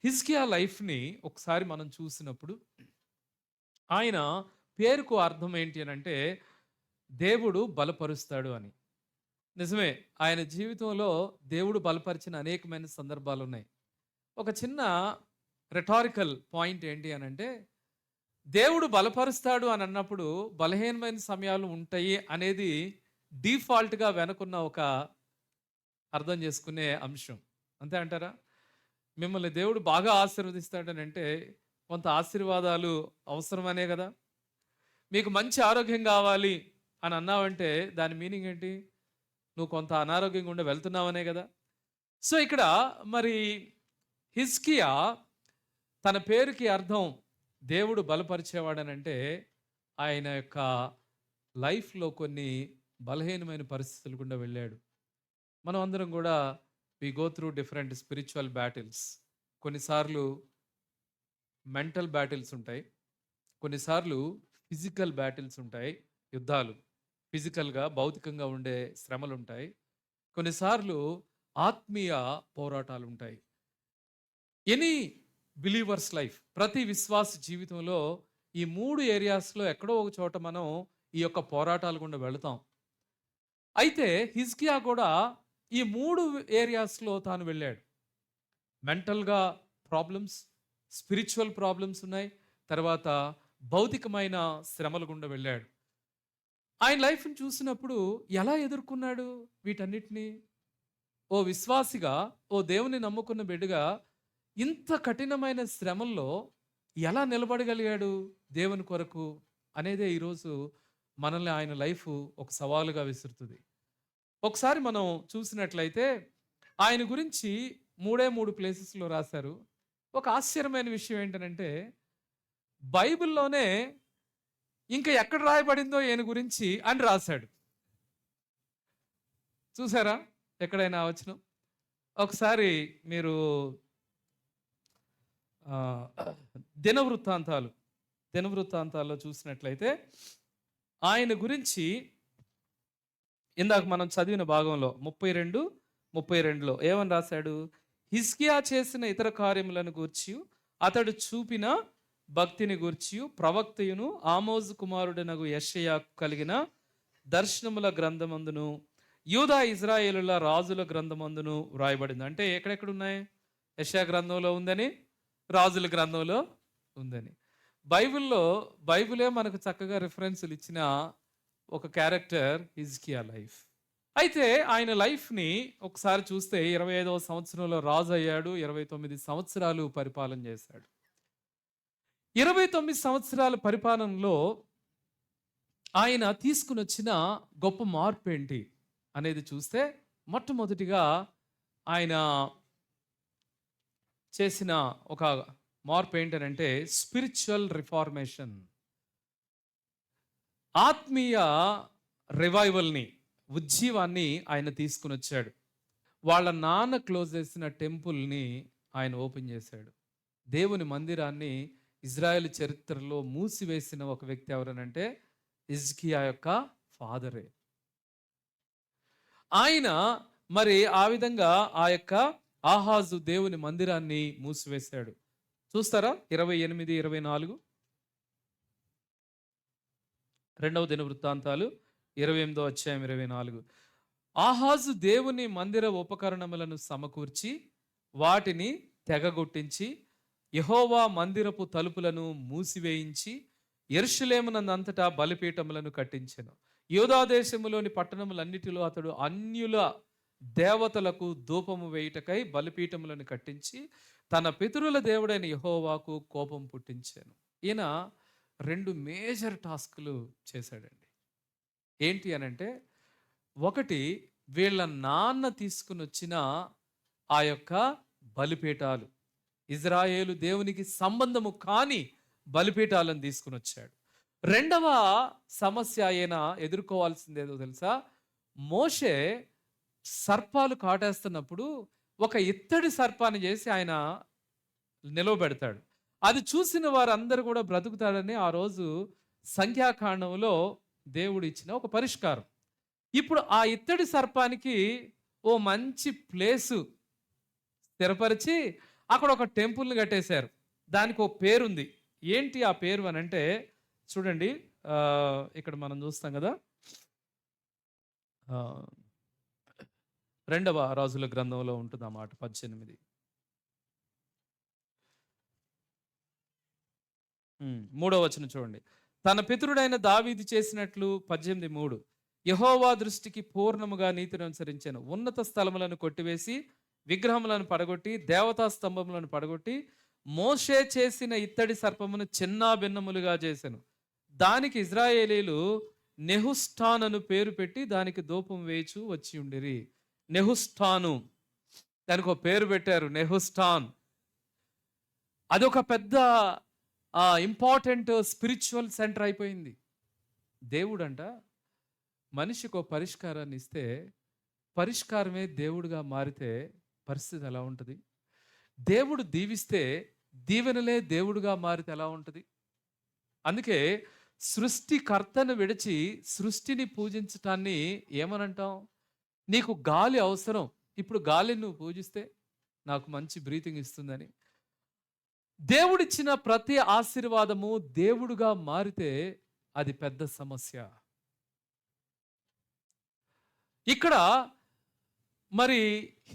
హిజ్కియా లైఫ్‌ని ఒకసారి మనం చూసినప్పుడు, ఆయన పేరుకు అర్థం ఏంటి అనంటే, దేవుడు బలపరుస్తాడు అని. నిజమే. ఆయన జీవితంలో దేవుడు బలపరిచిన అనేకమైన సందర్భాలున్నాయి. ఒక చిన్న రెటారికల్ పాయింట్ ఏంటి అనంటే, దేవుడు బలపరుస్తాడు అని అన్నప్పుడు బలహీనమైన సమయాలు ఉంటాయి అనేది డిఫాల్ట్‌గా వెనకున్న ఒక అర్థం చేసుకునే అంశం. అంతే అంటారా? మిమ్మల్ని దేవుడు బాగా ఆశీర్వదిస్తాడనంటే కొంత ఆశీర్వాదాలు అవసరమనే గదా! మీకు మంచి ఆరోగ్యం గావాలి అని అన్నావంటే దాని మీనింగ్ ఏంటి? నువ్వు కొంత అనారోగ్యంగా ఉండి వెళ్తున్నావనే గదా! సో, ఇక్కడ మరి హిజ్కియా తన పేరుకి అర్థం దేవుడు బలపరిచేవాడనంటే ఆయన యొక్క లైఫ్‌లో కొన్ని బలహీనమైన పరిస్థితులు గుండా వెళ్ళాడు. మనం అందరం గూడా we go through different spiritual battles. కొన్నిసార్లు మెంటల్ బ్యాటిల్స్ ఉంటాయి. కొన్నిసార్లు ఫిజికల్ బ్యాటిల్స్ ఉంటాయి. యుద్ధాలు. ఫిజికల్‌గా, భౌతికంగా ఉండే శ్రమలుంటాయి. కొన్నిసార్లు ఆత్మీయ పోరాటాలుంటాయి. ఎనీ బిలీవర్స్ లైఫ్, ప్రతి విశ్వాస జీవితంలో ఈ 3 ఏరియాస్‌లో ఎక్కడో ఒక చోట మనం ఈ యొక్క పోరాటాల గుండా వెళతాం. అయితే హిజ్కియా కూడా ఈ 3 ఏరియాస్‌లో తాను వెళ్ళాడు. మెంటల్‌గా ప్రాబ్లమ్స్, స్పిరిచ్యువల్ ప్రాబ్లమ్స్ ఉన్నాయి. తర్వాత భౌతికమైన శ్రమల గుండా వెళ్ళాడు. ఆయన లైఫ్‌ని చూసినప్పుడు ఎలా ఎదుర్కొన్నాడు వీటన్నిటిని? ఓ విశ్వాసిగా, ఓ దేవుని నమ్ముకున్న బిడ్డగా ఇంత కఠినమైన శ్రమల్లో ఎలా నిలబడగలిగాడు దేవుని కొరకు అనేదే ఈరోజు మనల్ని ఆయన లైఫ్ ఒక సవాలుగా విసురుతుంది. ఒకసారి మనం చూసినట్లయితే ఆయన గురించి 3 ప్లేసెస్‌లో రాశారు. ఒక ఆశ్చర్యమైన విషయం ఏంటనంటే బైబిల్‌లోనే ఇంకా ఎక్కడ రాయబడిందో ఈయన గురించి అని రాశాడు. చూసారా? ఎక్కడైనా ఆ వచనం? ఒకసారి మీరు ఆహ్, దినవృత్తాంతాలు, దినవృత్తాంతాల్లో చూసినట్లయితే ఆయన గురించి ఇందాక మనం చదివిన భాగంలో 32:32లో ఏమని రాశాడు? హిజ్కియా చేసిన ఇతర కార్యములను గూర్చియు, అతడు చూపిన భక్తిని గూర్చియు ప్రవక్తయును ఆమోజు కుమారుడనగు యెషయా కలిగిన దర్శనముల గ్రంథమందును, యూదా ఇజ్రాయేలుల రాజుల గ్రంథమందును వ్రాయబడింది. అంటే ఎక్కడెక్కడ ఉన్నాయి? యెషయా గ్రంథంలో ఉందని, రాజుల గ్రంథంలో ఉందని. బైబిల్‌లో బైబిలే మనకు చక్కగా రిఫరెన్స్‌లు ఇచ్చిన ఒక క్యారెక్టర్ హిజ్కియా లైఫ్. అయితే ఆయన లైఫ్‌ని ఒకసారి చూస్తే 25వ సంవత్సరంలో రాజు అయ్యాడు. 29 సంవత్సరాలు పరిపాలన చేశాడు. 29 సంవత్సరాల పరిపాలనలో ఆయన తీసుకొనొచ్చిన గొప్ప మార్పేంటి అనేది చూస్తే, మొట్టమొదటిగా ఆయన చేసిన ఒక మార్పేంటనంటే స్పిరిచ్యువల్ రిఫార్మేషన్. ఆత్మీయ రివైవల్‌ని, ఉజ్జీవాన్ని ఆయన తీసుకొనొచ్చాడు. వాళ్ళ నాన్న క్లోజ్ చేసిన టెంపుల్‌ని ఆయన ఓపెన్ చేశాడు. దేవుని మందిరాన్ని ఇజ్రాయెల్ చరిత్రలో మూసివేసిన ఒక వ్యక్తి ఎవరనంటే హిజ్కియా యొక్క ఫాదరే. ఆయన మరి ఆ విధంగా ఆ యొక్క ఆహాజు దేవుని మందిరాన్ని మూసివేశాడు. చూస్తారా? 28, 24 రెండవ దినవృత్తాంతాలు 28వ అధ్యాయం 24. ఆహాజు దేవుని మందిర ఉపకరణములను సమకూర్చి వాటిని తెగగొట్టించి యెహోవా మందిరపు తలుపులను మూసివేయించి యెరూషలేమునందంతటా బలిపీఠములను కట్టించెను. యూదా దేశములోని పట్టణములన్నిటిలో అతడు అన్యుల దేవతలకు ధూపము వేయుటకై బలిపీఠములను కట్టించి తన పితరుల దేవుడైన యెహోవాకు కోపం పుట్టించాను. ఈయన 2 మేజర్ టాస్క్‌లు చేశాడండి. ఏంటి అనంటే, ఒకటి వీళ్ళ నాన్న తీసుకొనొచ్చిన ఆ యొక్క బలిపీఠాలు, ఇజ్రాయేలు దేవునికి సంబంధము కాని బలిపీఠాలను తీసుకొనొచ్చాడు. రెండవ సమస్య ఆయన ఎదుర్కోవాల్సిందేదో తెలుసా? మోషే సర్పాలు కాటేస్తున్నప్పుడు ఒక ఇత్తడి సర్పాన్ని చేసి ఆయన నిలవబెడతాడు. అది చూసిన వారందరూ కూడా బ్రతుకుతాడని ఆ రోజు సంఖ్యాకాండంలో దేవుడు ఇచ్చిన ఒక పరిష్కారం. ఇప్పుడు ఆ ఇత్తడి సర్పానికి ఓ మంచి ప్లేసు స్థిరపరిచి అక్కడ ఒక టెంపుల్ని కట్టేశారు. దానికి ఒక పేరుంది. ఏంటి ఆ పేరు అని అంటే చూడండి, ఇక్కడ మనం చూస్తాం కదా, రెండవ రాజుల గ్రంథంలో ఉంటుంది ఆ మాట 18. మూడవ వచనం చూడండి. తన పితరుడైన దావీదు చేసినట్లు 18:3 యెహోవా దృష్టికి పూర్ణముగా నీతిని అనుసరించాను. ఉన్నత స్థలములను కొట్టివేసి విగ్రహములను పడగొట్టి దేవతా స్తంభములను పడగొట్టి మోషే చేసిన ఇత్తడి సర్పమును చిన్న భిన్నములుగా చేశాను. దానికి ఇజ్రాయేలీలు నెహుష్టాన్ అను పేరు పెట్టి దానికి ధూపం వేయచు వచ్చి ఉండిరి. నెహుష్టాను, దానికి ఒక పేరు పెట్టారు, నెహుష్టాన్. అదొక పెద్ద ఇంపార్టెంట్ స్పిరిచువల్ సెంటర్ అయిపోయింది. దేవుడంట మనిషికి ఒక పరిష్కారాన్ని ఇస్తే పరిష్కారమే దేవుడిగా మారితే పరిస్థితి ఎలా ఉంటుంది? దేవుడు దీవిస్తే దీవెనలే దేవుడుగా మారితే ఎలా ఉంటుంది? అందుకే సృష్టికర్తను విడిచి సృష్టిని పూజించటాన్ని ఏమనంటాం? నీకు గాలి అవసరం, ఇప్పుడు గాలిని నువ్వు పూజిస్తే నాకు మంచి బ్రీతింగ్ ఇస్తుందని. దేవుడిచ్చిన ప్రతి ఆశీర్వాదము దేవుడుగా మారితే అది పెద్ద సమస్య. ఇక్కడ మరి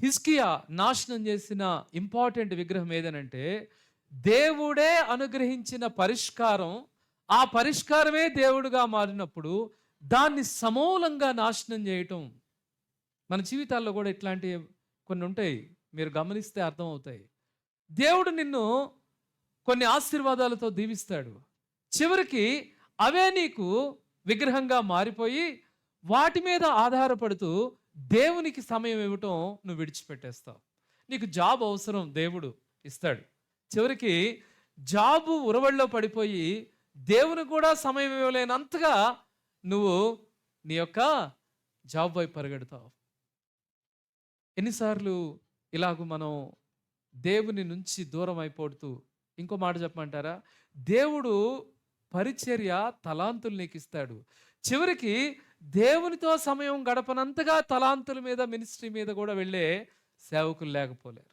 హిజ్కియా నాశనం చేసిన ఇంపార్టెంట్ విగ్రహం ఏదనంటే దేవుడే అనుగ్రహించిన పరిష్కారం. ఆ పరిష్కారమే దేవుడుగా మారినప్పుడు దాన్ని సమూలంగా నాశనం చేయటం. మన జీవితాల్లో కూడా ఇట్లాంటివి కొన్ని ఉంటాయి, మీరు గమనిస్తే అర్థమవుతాయి. దేవుడు నిన్ను కొన్ని ఆశీర్వాదాలతో దీవిస్తాడు, చివరికి అవే నీకు విగ్రహంగా మారిపోయి వాటి మీద ఆధారపడుతూ దేవునికి సమయం ఇవ్వటం నువ్వు విడిచిపెట్టేస్తావు. నీకు జాబ్ అవసరం, దేవుడు ఇస్తాడు, చివరికి జాబు ఉరవడిలో పడిపోయి దేవుని కూడా సమయం ఇవ్వలేనంతగా నువ్వు నీ యొక్క జాబ్ వైపు పరిగెడతావు. ఎన్నిసార్లు ఇలాగ మనం దేవుని నుంచి దూరం అయిపోతూ, ఇంకో మాట చెప్పమంటారా, దేవుడు పరిచర్య తలాంతులు నీకు ఇస్తాడు, చివరికి దేవునితో సమయం గడపనంతగా తలాంతుల మీద మినిస్ట్రీ మీద కూడా వెళ్ళే సేవకులు లేకపోలేరు.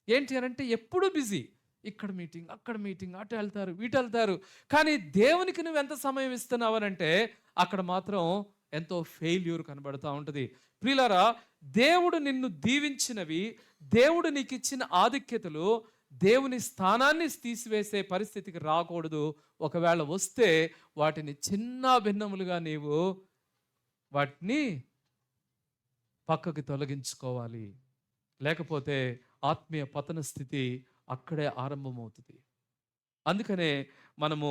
ఏంటి అని అంటే ఎప్పుడూ బిజీ, ఇక్కడ మీటింగ్ అక్కడ మీటింగ్, అటు వెళ్తారు వీటు వెళ్తారు, కానీ దేవునికి నువ్వు ఎంత సమయం ఇస్తున్నావు అంటే అక్కడ మాత్రం ఎంతో ఫెయిల్యూర్ కనబడుతూ ఉంటుంది. ప్రియులారా, దేవుడు నిన్ను దీవించినవి, దేవుడు నీకు ఇచ్చిన ఆధిక్యతలు దేవుని స్థానాన్ని తీసివేసే పరిస్థితికి రాకూడదు. ఒకవేళ వస్తే వాటిని చిన్న భిన్నములుగా నీవు వాటిని పక్కకి తొలగించుకోవాలి. లేకపోతే ఆత్మీయ పతన స్థితి అక్కడే ఆరంభమవుతుంది. అందుకనే మనము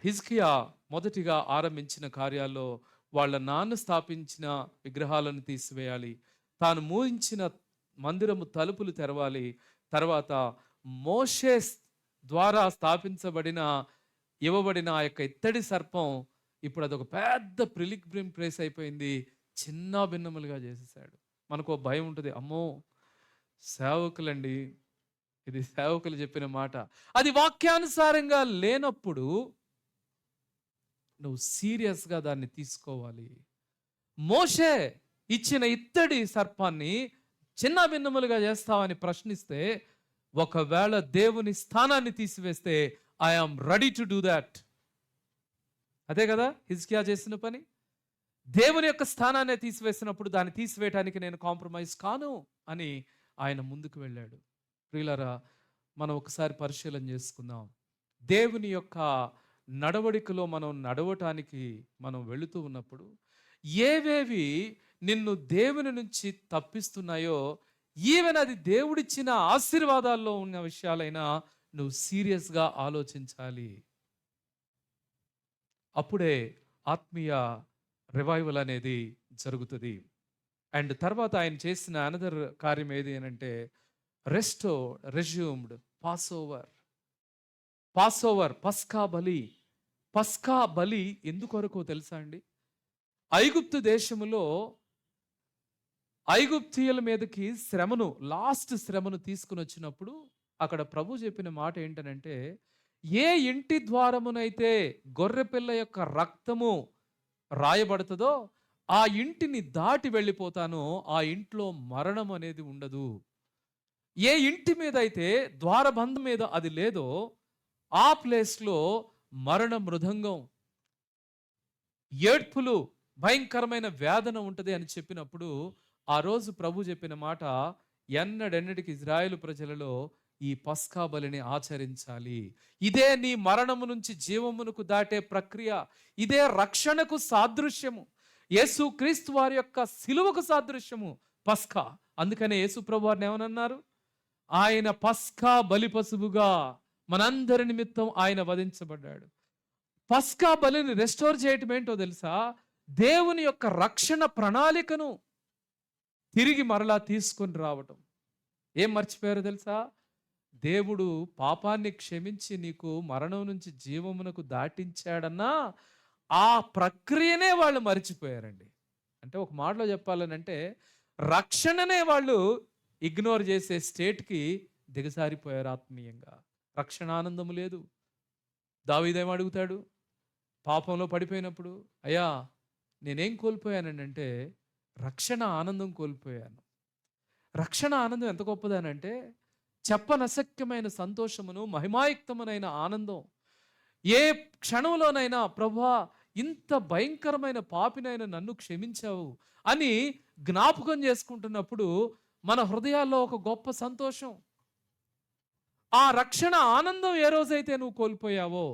హిజ్కియా మొదటిగా ఆరంభించిన కార్యాల్లో వాళ్ళ నాన్న స్థాపించిన విగ్రహాలను తీసివేయాలి, తాను మూయించిన మందిరము తలుపులు తెరవాలి. తర్వాత మోషే ద్వారా ఇవ్వబడిన ఆ యొక్క ఇత్తడి సర్పం ఇప్పుడు అదొక పెద్ద ప్రిలిగ్రిమ్ ప్లేస్ అయిపోయింది, చిన్న భిన్నములుగా చేసేసాడు. మనకు భయం ఉంటుంది, అమ్మో సేవకులండి, ఇది సేవకులు చెప్పిన మాట, అది వాక్యానుసారంగా లేనప్పుడు నువ్వు సీరియస్గా దాన్ని తీసుకోవాలి. మోషే ఇచ్చిన ఇత్తడి సర్పాన్ని చిన్న భిన్నములుగా చేస్తావని ప్రశ్నిస్తే, ఒకవేళ దేవుని స్థానాన్ని తీసివేస్తే I am ready to do that. అదే కదా హిజ్కియా చేసిన పని. దేవుని యొక్క స్థానాన్ని తీసివేసినప్పుడు దాన్ని తీసివేయటానికి నేను కాంప్రమైజ్ కాను అని ఆయన ముందుకు వెళ్ళాడు. ప్రియులారా, మనం ఒకసారి పరిశీలన చేసుకుందాం. దేవుని యొక్క నడవడికలో మనం నడవటానికి మనం వెళుతూ ఉన్నప్పుడు ఏవేవి నిన్ను దేవుని నుంచి తప్పిస్తున్నాయో, ఈవెన్ అది దేవుడిచ్చిన ఆశీర్వాదాల్లో ఉన్న విషయాలైనా నువ్వు సీరియస్గా ఆలోచించాలి. అప్పుడే ఆత్మీయ రివైవల్ అనేది జరుగుతుంది. అండ్ తర్వాత ఆయన చేసిన అనదర్ కార్యం ఏది అంటే రెజ్యూమ్డ్ పాస్ ఓవర్ పస్కా బలి ఎందుకొరకో తెలుసా అండి? ఐగుప్తు దేశములో ఐగుప్తీయుల మీదకి లాస్ట్ శ్రమను తీసుకుని వచ్చినప్పుడు అక్కడ ప్రభు చెప్పిన మాట ఏంటనంటే, ఏ ఇంటి ద్వారమునైతే గొర్రెపిల్ల యొక్క రక్తము రాయబడుతుందో ఆ ఇంటిని దాటి వెళ్ళిపోతానో ఆ ఇంట్లో మరణం అనేది ఉండదు. ఏ ఇంటి మీద అయితే ద్వారబంధం మీద అది లేదో ఆ ప్లేస్లో మరణ మృదంగం, ఏడ్పులు, భయంకరమైన వేదన ఉంటుంది అని చెప్పినప్పుడు ఆ రోజు ప్రభు చెప్పిన మాట, ఎన్నడెన్నటికి ఇజ్రాయేలు ప్రజలలో ఈ పస్కా బలిని ఆచరించాలి. ఇదే నీ మరణము నుంచి జీవమునకు దాటే ప్రక్రియ. ఇదే రక్షణకు సాదృశ్యము. యేసు క్రీస్తు వారి యొక్క సిలువకు సాదృశ్యము పస్కా. అందుకనే యేసు ప్రభు వారిని ఏమనన్నారు? ఆయన పస్కా బలి పశువుగా మనందరి నిమిత్తం ఆయన వధించబడ్డాడు. పస్కా బలిని రెస్టోర్ చేయటం ఏంటో తెలుసా? దేవుని యొక్క రక్షణ ప్రణాళికను తిరిగి మరలా తీసుకొని రావటం. ఏం మర్చిపోయారో తెలుసా? దేవుడు పాపాన్ని క్షమించి నీకు మరణం నుంచి జీవమునకు దాటించాడన్నా ఆ ప్రక్రియనే వాళ్ళు మర్చిపోయారండి. అంటే ఒక మాటలో చెప్పాలనంటే రక్షణనే వాళ్ళు ఇగ్నోర్ చేసే స్టేట్కి దిగజారిపోయారు ఆత్మీయంగా. రక్షణ ఆనందము లేదు. దావీదేం అడుగుతాడు పాపంలో పడిపోయినప్పుడు? అయ్యా, నేనేం కోల్పోయానంటే రక్షణ ఆనందం కోల్పోయాను. రక్షణ ఆనందం ఎంత గొప్పదనంటే చెప్పనశక్యమైన సంతోషమును, మహిమాయుక్తమునైన ఆనందం. ఏ క్షణంలోనైనా ప్రభువా, ఇంత భయంకరమైన పాపినైనా నన్ను క్షమించావు అని జ్ఞాపకం చేసుకుంటున్నప్పుడు మన హృదయాల్లో ఒక గొప్ప సంతోషం. ఆ రక్షణ ఆనందం ఏ రోజైతే నువ్వు కోల్పోయావో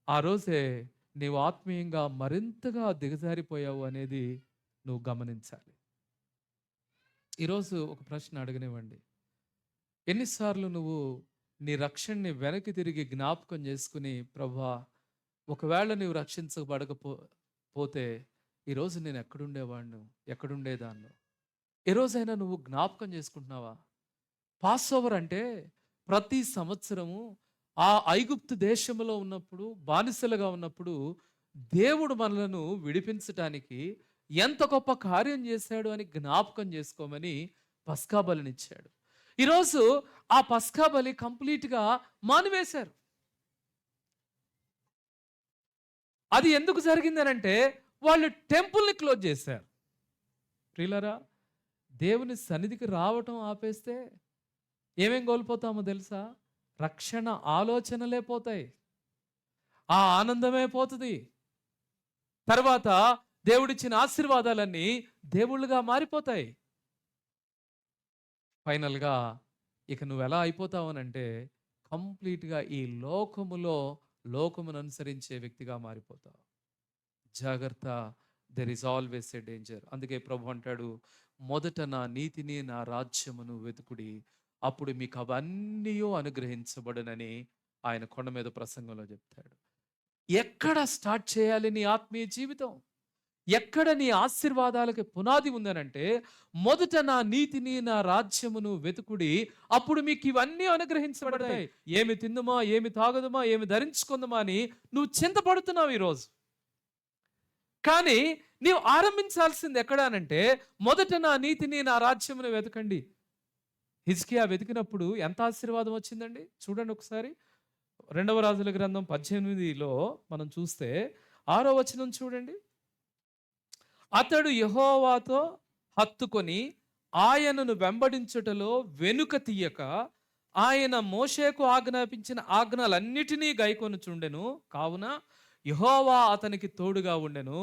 ఆ రోజే నీవు ఆత్మీయంగా మరింతగా దిగజారిపోయావు అనేది నువ్వు గమనించాలి. ఈరోజు ఒక ప్రశ్న అడగనివ్వండి. ఎన్నిసార్లు నువ్వు నీ రక్షణని వెనక్కి తిరిగి జ్ఞాపకం చేసుకుని, ప్రభువా, ఒకవేళ నీవు పోతే ఈరోజు నేను ఎక్కడుండేవాడిను, ఎక్కడుండేదాన్ని? ఏ రోజైనా నువ్వు జ్ఞాపకం చేసుకుంటున్నావా? పాస్ ఓవర్ అంటే ప్రతి సంవత్సరము ఆ ఐగుప్తు దేశంలో ఉన్నప్పుడు, బానిసలుగా ఉన్నప్పుడు దేవుడు మనలను విడిపించటానికి ఎంత గొప్ప కార్యం చేశాడు అని జ్ఞాపకం చేసుకోమని పస్కా బలినిచ్చాడు. ఈరోజు ఆ పస్కా బలి కంప్లీట్గా మానివేశారు. అది ఎందుకు జరిగిందనంటే వాళ్ళు టెంపుల్ని క్లోజ్ చేశారు. ప్రియులారా, దేవుని సన్నిధికి రావటం ఆపేస్తే ఏమేం కోల్పోతామో తెలుసా? రక్షణ ఆలోచనలే పోతాయి, ఆ ఆనందమే పోతుంది. తర్వాత దేవుడిచ్చిన ఆశీర్వాదాలన్నీ దేవుళ్ళుగా మారిపోతాయి. ఫైనల్గా ఇక నువ్వు ఎలా అయిపోతావనంటే కంప్లీట్గా ఈ లోకమును అనుసరించే వ్యక్తిగా మారిపోతావు. జాగ్రత్త, there is always a danger. అందుకే ప్రభు అంటాడు, మొదట నా నీతిని, నా రాజ్యమును వెతుకుడి, అప్పుడు మీకు అవన్నీ అనుగ్రహించబడునని ఆయన కొండ మీద ప్రసంగంలో చెప్తాడు. ఎక్కడ స్టార్ట్ చేయాలి నీ ఆత్మీయ జీవితం? ఎక్కడ నీ ఆశీర్వాదాలకి పునాది ఉందనంటే మొదట నా నీతిని, నా రాజ్యమును వెతుకుడి, అప్పుడు మీకు ఇవన్నీ అనుగ్రహించబడతాయి. ఏమి తిందుమా, ఏమి తాగదుమా, ఏమి ధరించుకుందామా అని నువ్వు చింతపడుతున్నావు ఈరోజు. కానీ నీవు ఆరంభించాల్సింది ఎక్కడానంటే మొదట నా నీతిని, నా రాజ్యమును వెతకండి. హిజ్కియా వెతికినప్పుడు ఎంత ఆశీర్వాదం వచ్చిందండి చూడండి ఒకసారి. 2వ రాజుల గ్రంథం 18లో మనం చూస్తే 6వ వచనం చూడండి. అతడు యెహోవాతో హత్తుకొని ఆయనను వెంబడించుటలో వెనుక తీయక ఆయన మోషేకు ఆజ్ఞాపించిన ఆజ్ఞలన్నిటినీ గైకొనుచుండెను. కావున యెహోవా అతనికి తోడుగా ఉండెను.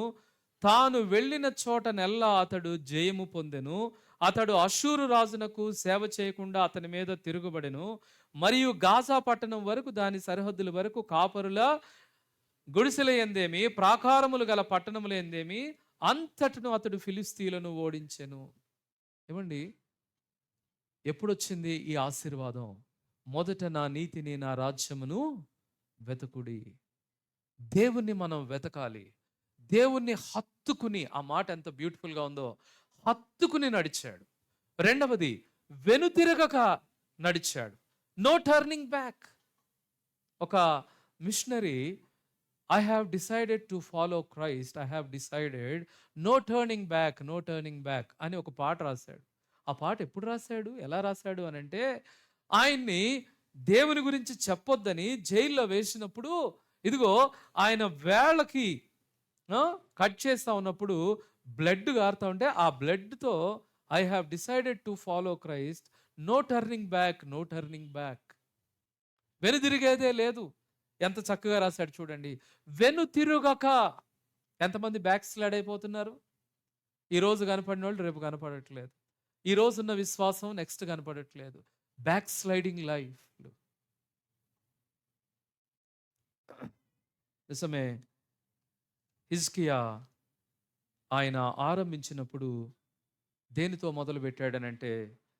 తాను వెళ్ళిన చోట నెల్లా అతడు జయము పొందెను. అతడు అషూరు రాజునకు సేవ చేయకుండా అతని మీద తిరుగుబడెను. మరియు గాజా పట్టణం వరకు, దాని సరిహద్దుల వరకు కాపరుల గుడిసెల ఎందేమి, ప్రాకారములు గల పట్టణములు ఎందేమి అంతటను అతడు ఫిలిస్తీయులను ఓడించెను. ఏమండి, ఎప్పుడొచ్చింది ఈ ఆశీర్వాదం? మొదట నా నీతిని, నా రాజ్యమును వెతకుడి. దేవుణ్ణి మనం వెతకాలి. దేవుణ్ణి హత్తుకుని, ఆ మాట ఎంత బ్యూటిఫుల్గా ఉందో, హత్తుకుని నడిచాడు. రెండవది, వెనుతిరగక నడిచాడు. No turning back. ఒక missionary, I have decided to follow Christ, I have decided no turning back, no turning back అని ఒక పాట రాశాడు. ఆ పాట ఎప్పుడు రాశాడు, ఎలా రాశాడు అని అంటే, ఆయన్ని దేవుని గురించి చెప్పొద్దని జైల్లో వేసినప్పుడు, ఇదిగో ఆయన వేళ్ళకి కట్ చేస్తా ఉన్నప్పుడు బ్లడ్ గారుతా ఉంటే ఆ బ్లడ్తో I have decided to follow Christ, no turning back, no turning back. వెనుదిరిగేదే లేదు. ఎంత చక్కగా రాశాడు చూడండి. వెనుతిరుగక. ఎంతమంది బ్యాక్ స్లైడ్ అయిపోతున్నారు? ఈ రోజు కనపడిన వాళ్ళు రేపు కనపడట్లేదు. ఈ రోజున్న విశ్వాసం నెక్స్ట్ కనపడట్లేదు. Back sliding life. నిజమే. హిజ్కియా ఆయన ఆరంభించినప్పుడు దేనితో మొదలు పెట్టాడనంటే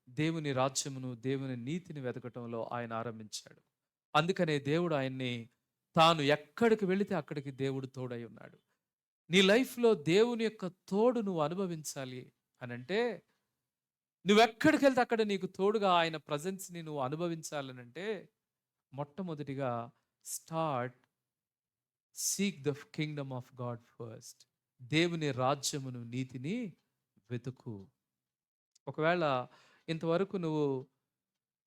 దేవుని రాజ్యమును, దేవుని నీతిని వెతకటంలో ఆయన ఆరంభించాడు. అందుకనే దేవుడు ఆయన్ని, తాను ఎక్కడికి వెళితే అక్కడికి దేవుడు తోడై ఉన్నాడు. నీ లైఫ్లో దేవుని యొక్క తోడు నువ్వు అనుభవించాలి అనంటే, నువ్వెక్కడికి వెళ్తే అక్కడ నీకు తోడుగా ఆయన ప్రజెన్స్ని నువ్వు అనుభవించాలనంటే, మొట్టమొదటిగా start seek the Kingdom of God first. దేవుని రాజ్యమును, నీతిని వెతుకు. ఒకవేళ ఇంతవరకు నువ్వు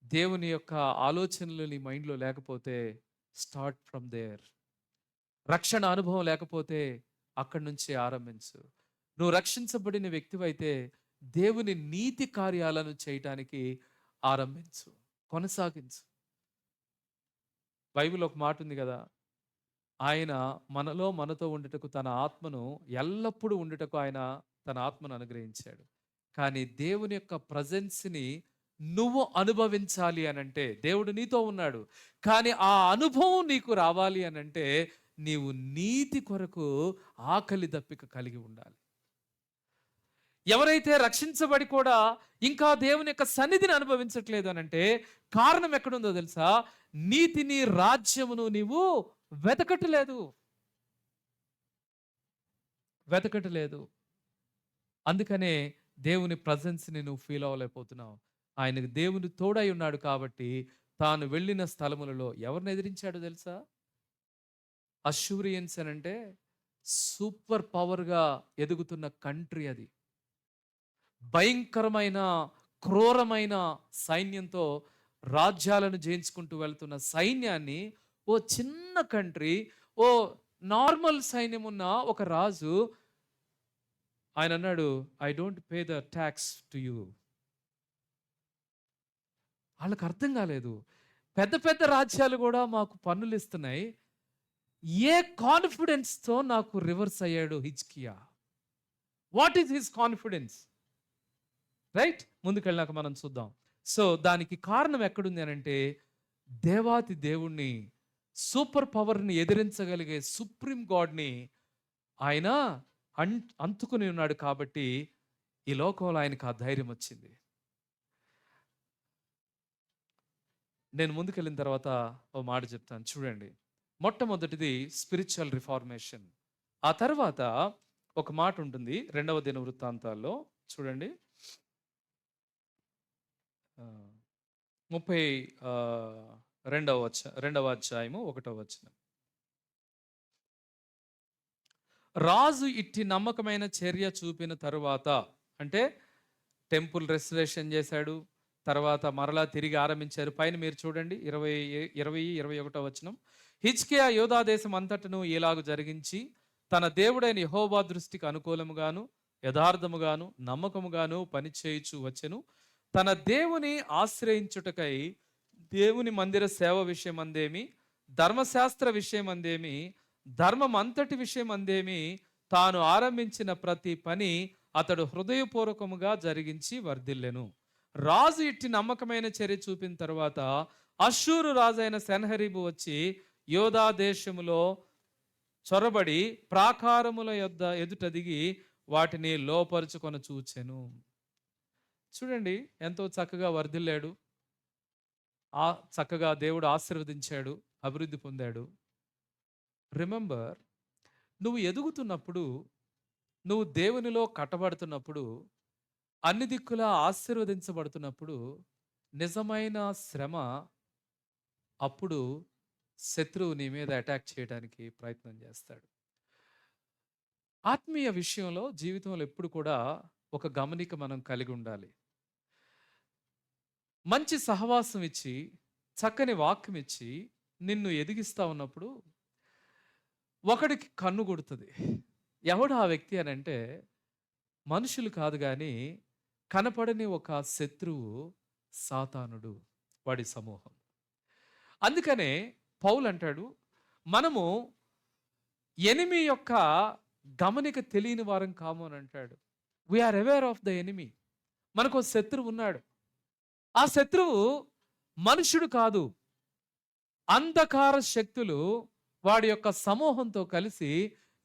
దేవుని యొక్క ఆలోచనలు నీ మైండ్లో లేకపోతే స్టార్ట్ ఫ్రమ్ దేర్. రక్షణ అనుభవం లేకపోతే అక్కడి నుంచి ఆరంభించు. నువ్వు రక్షించబడిన వ్యక్తివైతే దేవుని నీతి కార్యాలను చేయటానికి ఆరంభించు, కొనసాగించు. బైబిల్ ఒక మాట ఉంది కదా, ఆయన మనలో మనతో ఉండుటకు తన ఆత్మను ఎల్లప్పుడూ ఉండుటకు ఆయన తన ఆత్మను అనుగ్రహించాడు. కానీ దేవుని యొక్క ప్రజెన్స్ని నువ్వు అనుభవించాలి అనంటే, దేవుడు నీతో ఉన్నాడు కానీ ఆ అనుభవం నీకు రావాలి అనంటే నీవు నీతి కొరకు ఆకలి దప్పిక కలిగి ఉండాలి. ఎవరైతే రక్షించబడి కూడా ఇంకా దేవుని యొక్క సన్నిధిని అనుభవించట్లేదు అనంటే కారణం ఎక్కడుందో తెలుసా? నీతిని, రాజ్యమును నీవు వెతకట్లేదు. అందుకనే దేవుని ప్రజెన్స్ని నువ్వు ఫీల్ అవ్వలేకపోతున్నావు. ఆయనకు దేవుని తోడై ఉన్నాడు కాబట్టి తాను వెళ్ళిన స్థలములలో ఎవరిని ఎదిరించాడో తెలుసా? అష్యూరియన్స్ అని అంటే సూపర్ పవర్గా ఎదుగుతున్న కంట్రీ అది. భయంకరమైన క్రూరమైన సైన్యంతో రాజ్యాలను జయించుకుంటూ వెళ్తున్న సైన్యాన్ని ఓ చిన్న కంట్రీ, ఓ నార్మల్ సైన్యం ఉన్న ఒక రాజు ఆయన అన్నాడు, I don't pay the tax to you. వాళ్ళకి అర్థం కాలేదు. పెద్ద పెద్ద రాజ్యాలు కూడా మాకు పన్నులు ఇస్తున్నాయి, ఏ కాన్ఫిడెన్స్తో నాకు రివర్స్ అయ్యాడు హిజ్కియా? What is his confidence? Right, ముందుకెళ్ళాక మనం చూద్దాం. సో దానికి కారణం ఎక్కడుంది అని అంటే, దేవాతి దేవుణ్ణి, సూపర్ పవర్ని ఎదిరించగలిగే సుప్రీం గాడ్ని ఆయన అంతుకుని ఉన్నాడు కాబట్టి ఈ లోకంలో ఆయనకు ఆ ధైర్యం వచ్చింది. నేను ముందుకెళ్ళిన తర్వాత ఓ మాట చెప్తాను చూడండి. మొట్టమొదటిది స్పిరిచువల్ రిఫార్మేషన్. ఆ తర్వాత ఒక మాట ఉంటుంది 2వ దినవృత్తాంతాల్లో చూడండి, 32వ అధ్యాయము 1వ వచనం. రాజు ఇట్టి నమ్మకమైన చర్య చూపిన తరువాత, అంటే టెంపుల్ రెస్టరేషన్ చేశాడు, తర్వాత మరలా తిరిగి ఆరంభించారు. పైన మీరు చూడండి 21వ వచనం. హిజ్కియా యూదా దేశం అంతటను ఇలాగు జరిగించి తన దేవుడైన యెహోవా దృష్టికి అనుకూలముగాను యథార్థముగాను నమ్మకముగాను పనిచేయుచు వచ్చెను. తన దేవుని ఆశ్రయించుటకై దేవుని మందిర సేవ విషయం అందేమి, ధర్మశాస్త్ర విషయం అందేమి, ధర్మం అంతటి విషయం అందేమి, తాను ఆరంభించిన ప్రతి పని అతడు హృదయపూర్వకముగా జరిగించి వర్ధిల్లెను. రాజు ఇట్టి నమ్మకమైన చర్య చూపిన తర్వాత అష్షూరు రాజైన సెన్హెరీబు వచ్చి యోధా దేశములో చొరబడి ప్రాకారముల యొద్ద ఎదుట దిగి వాటిని లోపరుచుకొని చూచెను. చూడండి, ఎంతో చక్కగా వర్ధిల్లాడు, చక్కగా దేవుడు ఆశీర్వదించాడు, అభివృద్ధి పొందాడు. రిమెంబర్, నువ్వు ఎదుగుతున్నప్పుడు, నువ్వు దేవునిలో కట్టబడుతున్నప్పుడు, అన్ని దిక్కులా ఆశీర్వదించబడుతున్నప్పుడు నిజమైన శ్రమ అప్పుడు శత్రువు నీ మీద అటాక్ చేయడానికి ప్రయత్నం చేస్తాడు. ఆత్మీయ విషయంలో జీవితంలో ఎప్పుడు కూడా ఒక గమనిక మనం కలిగి ఉండాలి. మంచి సహవాసం ఇచ్చి, చక్కని వాక్యం ఇచ్చి నిన్ను ఎదిగిస్తా ఉన్నప్పుడు ఒకడికి కన్ను కొడుతుంది. ఎవడు ఆ వ్యక్తి అని అంటే మనుషులు కాదు కానీ కనపడని ఒక శత్రువు సాతానుడు, వాడి సమూహం. అందుకనే పౌలు అంటాడు, మనము ఎనిమి యొక్క గమనిక తెలియని వారం కాము అని అంటాడు. We are aware of the enemy. మనకు శత్రువు ఉన్నాడు. ఆ శత్రువు మనుషుడు కాదు, అంధకార శక్తులు వాడి యొక్క సమూహంతో కలిసి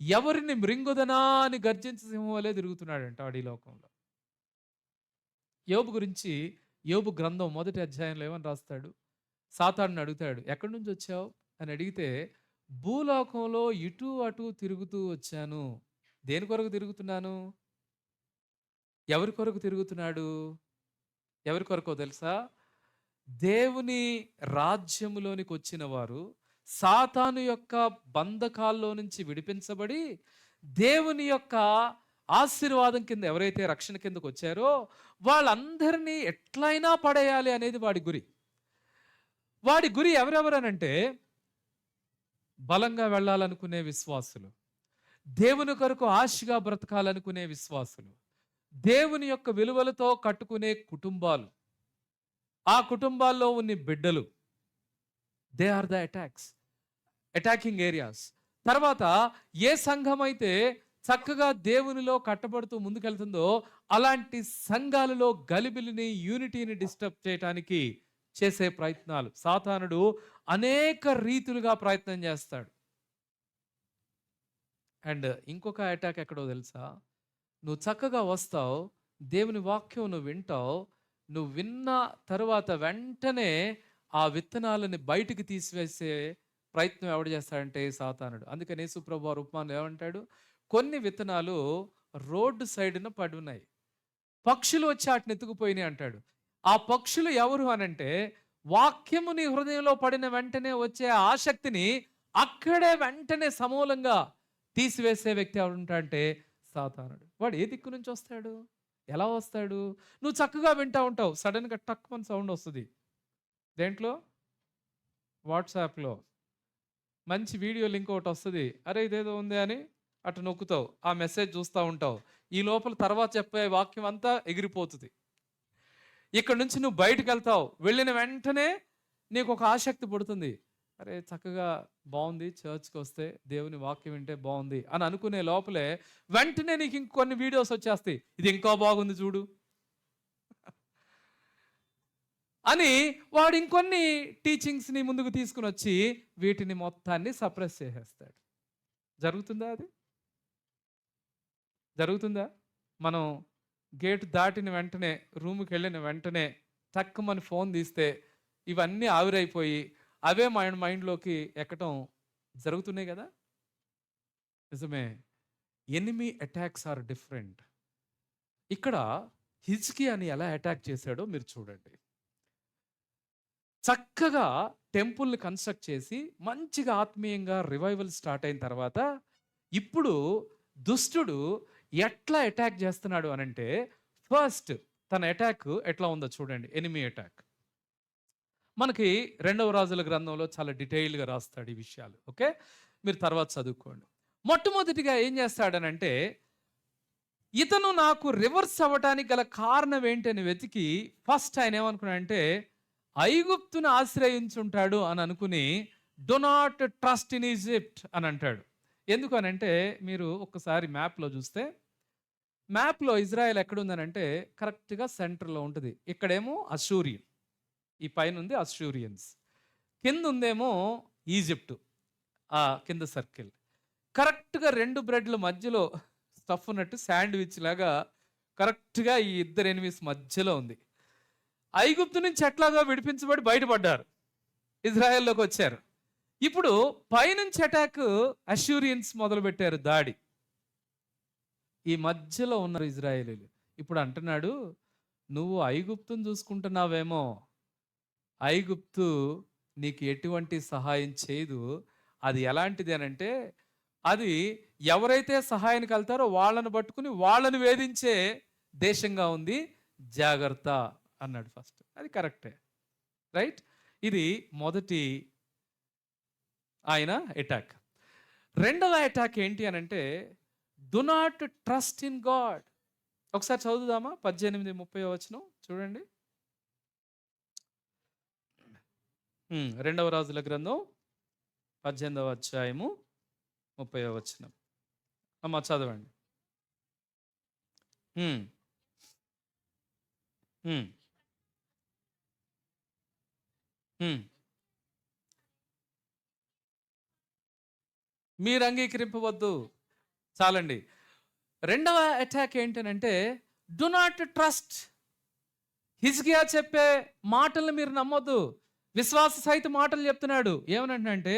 ఎవరిని మృంగుదనా అని గర్జించే సింహం వలె తిరుగుతున్నాడంట వాడి లోకంలో. యోబు గురించి యోబు గ్రంథం 1వ అధ్యాయంలో ఏమని రాస్తాడు? సాతానుని అడుగుతాడు, ఎక్కడి నుంచి వచ్చావు అని అడిగితే, భూలోకంలో ఇటు అటు తిరుగుతూ వచ్చాను. దేని కొరకు తిరుగుతున్నాను? ఎవరి కొరకు తిరుగుతున్నాడు? ఎవరి కొరకో తెలుసా? దేవుని రాజ్యములోనికి వచ్చిన వారు సాతాను యొక్క బంధకాల్లో నుంచి విడిపించబడి దేవుని యొక్క ఆశీర్వాదం కింద ఎవరైతే రక్షణ కిందకు వచ్చారో వాళ్ళందరినీ ఎట్లయినా పడేయాలి అనేది వాడి గురి. వాడి గురి ఎవరెవరనంటే, బలంగా వెళ్ళాలనుకునే విశ్వాసులు, దేవుని కొరకు ఆశగా బ్రతకాలనుకునే విశ్వాసులు, దేవుని యొక్క విలువలతో కట్టుకునే కుటుంబాలు, ఆ కుటుంబాల్లో ఉన్న బిడ్డలు. They are the attacking areas. తర్వాత ఏ సంఘం అయితే చక్కగా దేవునిలో కట్టబడుతూ ముందుకెళ్తుందో అలాంటి సంఘాలలో గలిబిలిని, యూనిటీని డిస్టర్బ్ చేయడానికి చేసే ప్రయత్నాలు సాతానుడు అనేక రీతులుగా ప్రయత్నం చేస్తాడు. అండ్ ఇంకొక అటాక్ ఎక్కడో తెలుసా? నువ్వు చక్కగా వస్తావు, దేవుని వాక్యం నువ్వు వింటావు, నువ్వు విన్న తర్వాత వెంటనే ఆ విత్తనాలని బయటికి తీసివేసే ప్రయత్నం ఎవడు చేస్తాడంటే సాతానుడు. అందుకని యేసు ప్రభువు వారు ఉపమానంలో ఏమంటాడు? కొన్ని విత్తనాలు రోడ్డు సైడ్న పడి ఉన్నాయి, పక్షులు వచ్చి వాటిని ఎత్తుకుపోయినాయి అంటాడు. ఆ పక్షులు ఎవరు అనంటే, వాక్యము నీ హృదయంలో పడిన వెంటనే వచ్చే ఆసక్తిని అక్కడే వెంటనే సమూలంగా తీసివేసే వ్యక్తి ఎవరు ఉంటాడంటే సాతానుడు. వాడు ఏ దిక్కు నుంచి వస్తాడు? ఎలా వస్తాడు? నువ్వు చక్కగా వింటా ఉంటావు, సడన్గా టక్ అని సౌండ్ వస్తుంది. దేంట్లో? వాట్సాప్లో మంచి వీడియో లింక్ ఒకటి వస్తుంది. అరే ఇదేదో ఉంది అని అటు నొక్కుతావు, ఆ మెసేజ్ చూస్తూ ఉంటావు. ఈ లోపల తర్వాత చెప్పే వాక్యం అంతా ఎగిరిపోతుంది. ఇక్కడ నుంచి నువ్వు బయటకు వెళ్తావు, వెళ్ళిన వెంటనే నీకు ఒక ఆసక్తి పుడుతుంది. అరే చక్కగా బాగుంది, చర్చ్కి వస్తే దేవుని వాక్యం వింటే బాగుంది అని అనుకునే లోపలే వెంటనే నీకు ఇంకొన్ని వీడియోస్ వచ్చేస్తాయి, ఇది ఇంకా బాగుంది చూడు అని వాడు ఇంకొన్ని టీచింగ్స్ని ముందుకు తీసుకుని వచ్చి వీటిని మొత్తాన్ని సప్రెస్ చేసేస్తాడు. జరుగుతుందా? అది జరుగుతుందా? మనం గేటు దాటిన వెంటనే, రూమ్కి వెళ్ళిన వెంటనే టక్కుమని ఫోన్ తీస్తే ఇవన్నీ ఆవిరైపోయి అవే మైండ్లోకి ఎక్కటం జరుగుతున్నాయి కదా. నిజమే. Enemy attacks are different. ఇక్కడ హిజ్కియాని ఎలా అటాక్ చేశాడో మీరు చూడండి. చక్కగా టెంపుల్ని కన్స్ట్రక్ట్ చేసి మంచిగా ఆత్మీయంగా రివైవల్ స్టార్ట్ అయిన తర్వాత ఇప్పుడు దుష్టుడు ఎట్లా అటాక్ చేస్తున్నాడు అనంటే, ఫస్ట్ తన అటాక్ ఎట్లా ఉందో చూడండి. ఎనిమీ అటాక్ మనకి 2వ రాజుల గ్రంథంలో చాలా డీటెయిల్గా రాస్తాడు ఈ విషయాలు. ఓకే, మీరు తర్వాత చదువుకోండి. మొట్టమొదటిగా ఏం చేస్తాడనంటే, ఇతను నాకు రివర్స్ అవ్వటానికి గల కారణం ఏంటని వెతికి ఫస్ట్ ఆయన ఏమనుకున్నాడంటే, ఐగుప్తును ఆశ్రయించుంటాడు అని అనుకుని do not trust in Egypt అని అంటాడు. ఎందుకు అని అంటే, మీరు ఒక్కసారి మ్యాప్లో చూస్తే, మ్యాప్లో ఇజ్రాయెల్ ఎక్కడుందనంటే కరెక్ట్గా సెంటర్లో ఉంటుంది. ఇక్కడేమో అషూరియన్, ఈ పైన ఉంది అషూరియన్స్, కింద ఉందేమో ఈజిప్టు, ఆ కింద సర్కిల్. కరెక్ట్గా 2 బ్రెడ్ల మధ్యలో స్టఫ్ ఉన్నట్టు శాండ్విచ్ లాగా కరెక్ట్గా ఈ ఇద్దరు ఎనిమిస్ మధ్యలో ఉంది. ఐగుప్తు నుంచి ఎట్లాగా విడిపించబడి బయటపడ్డారు, ఇజ్రాయెల్లోకి వచ్చారు. ఇప్పుడు పైనుంచి అటాక్ అష్యూరియన్స్ మొదలుపెట్టారు దాడి. ఈ మధ్యలో ఉన్నారు ఇజ్రాయేలీలు. ఇప్పుడు అంటున్నాడు, నువ్వు ఐగుప్తును చూసుకుంటున్నావేమో, ఐగుప్తు నీకు ఎటువంటి సహాయం చేయదు. అది ఎలాంటిది అనంటే, అది ఎవరైతే సహాయానికి వెళ్తారో వాళ్ళని పట్టుకుని వాళ్ళని వేధించే దేశంగా ఉంది, జాగ్రత్త అన్నాడు ఫస్ట్. అది కరెక్టే, రైట్. ఇది మొదటి ఆయన అటాక్. రెండవ అటాక్ ఏంటి అనంటే, do not trust in God. ఒకసారి చదువుదామా? 18:30 వచనం చూడండి. రెండవ రాజుల గ్రంథం 18వ అధ్యాయము 30వ వచనం. అమ్మ చదవండి. హ్మ్. హ్మ్. హ్మ్. మీరు అంగీకరింపవద్దు. చాలండి. రెండవ అటాక్ ఏంటనంటే, డు నాట్ ట్రస్ట్. హిజ్కియా చెప్పే మాటలను మీరు నమ్మొద్దు. విశ్వాస సహిత మాటలు చెప్తున్నాడు. ఏమనంటే,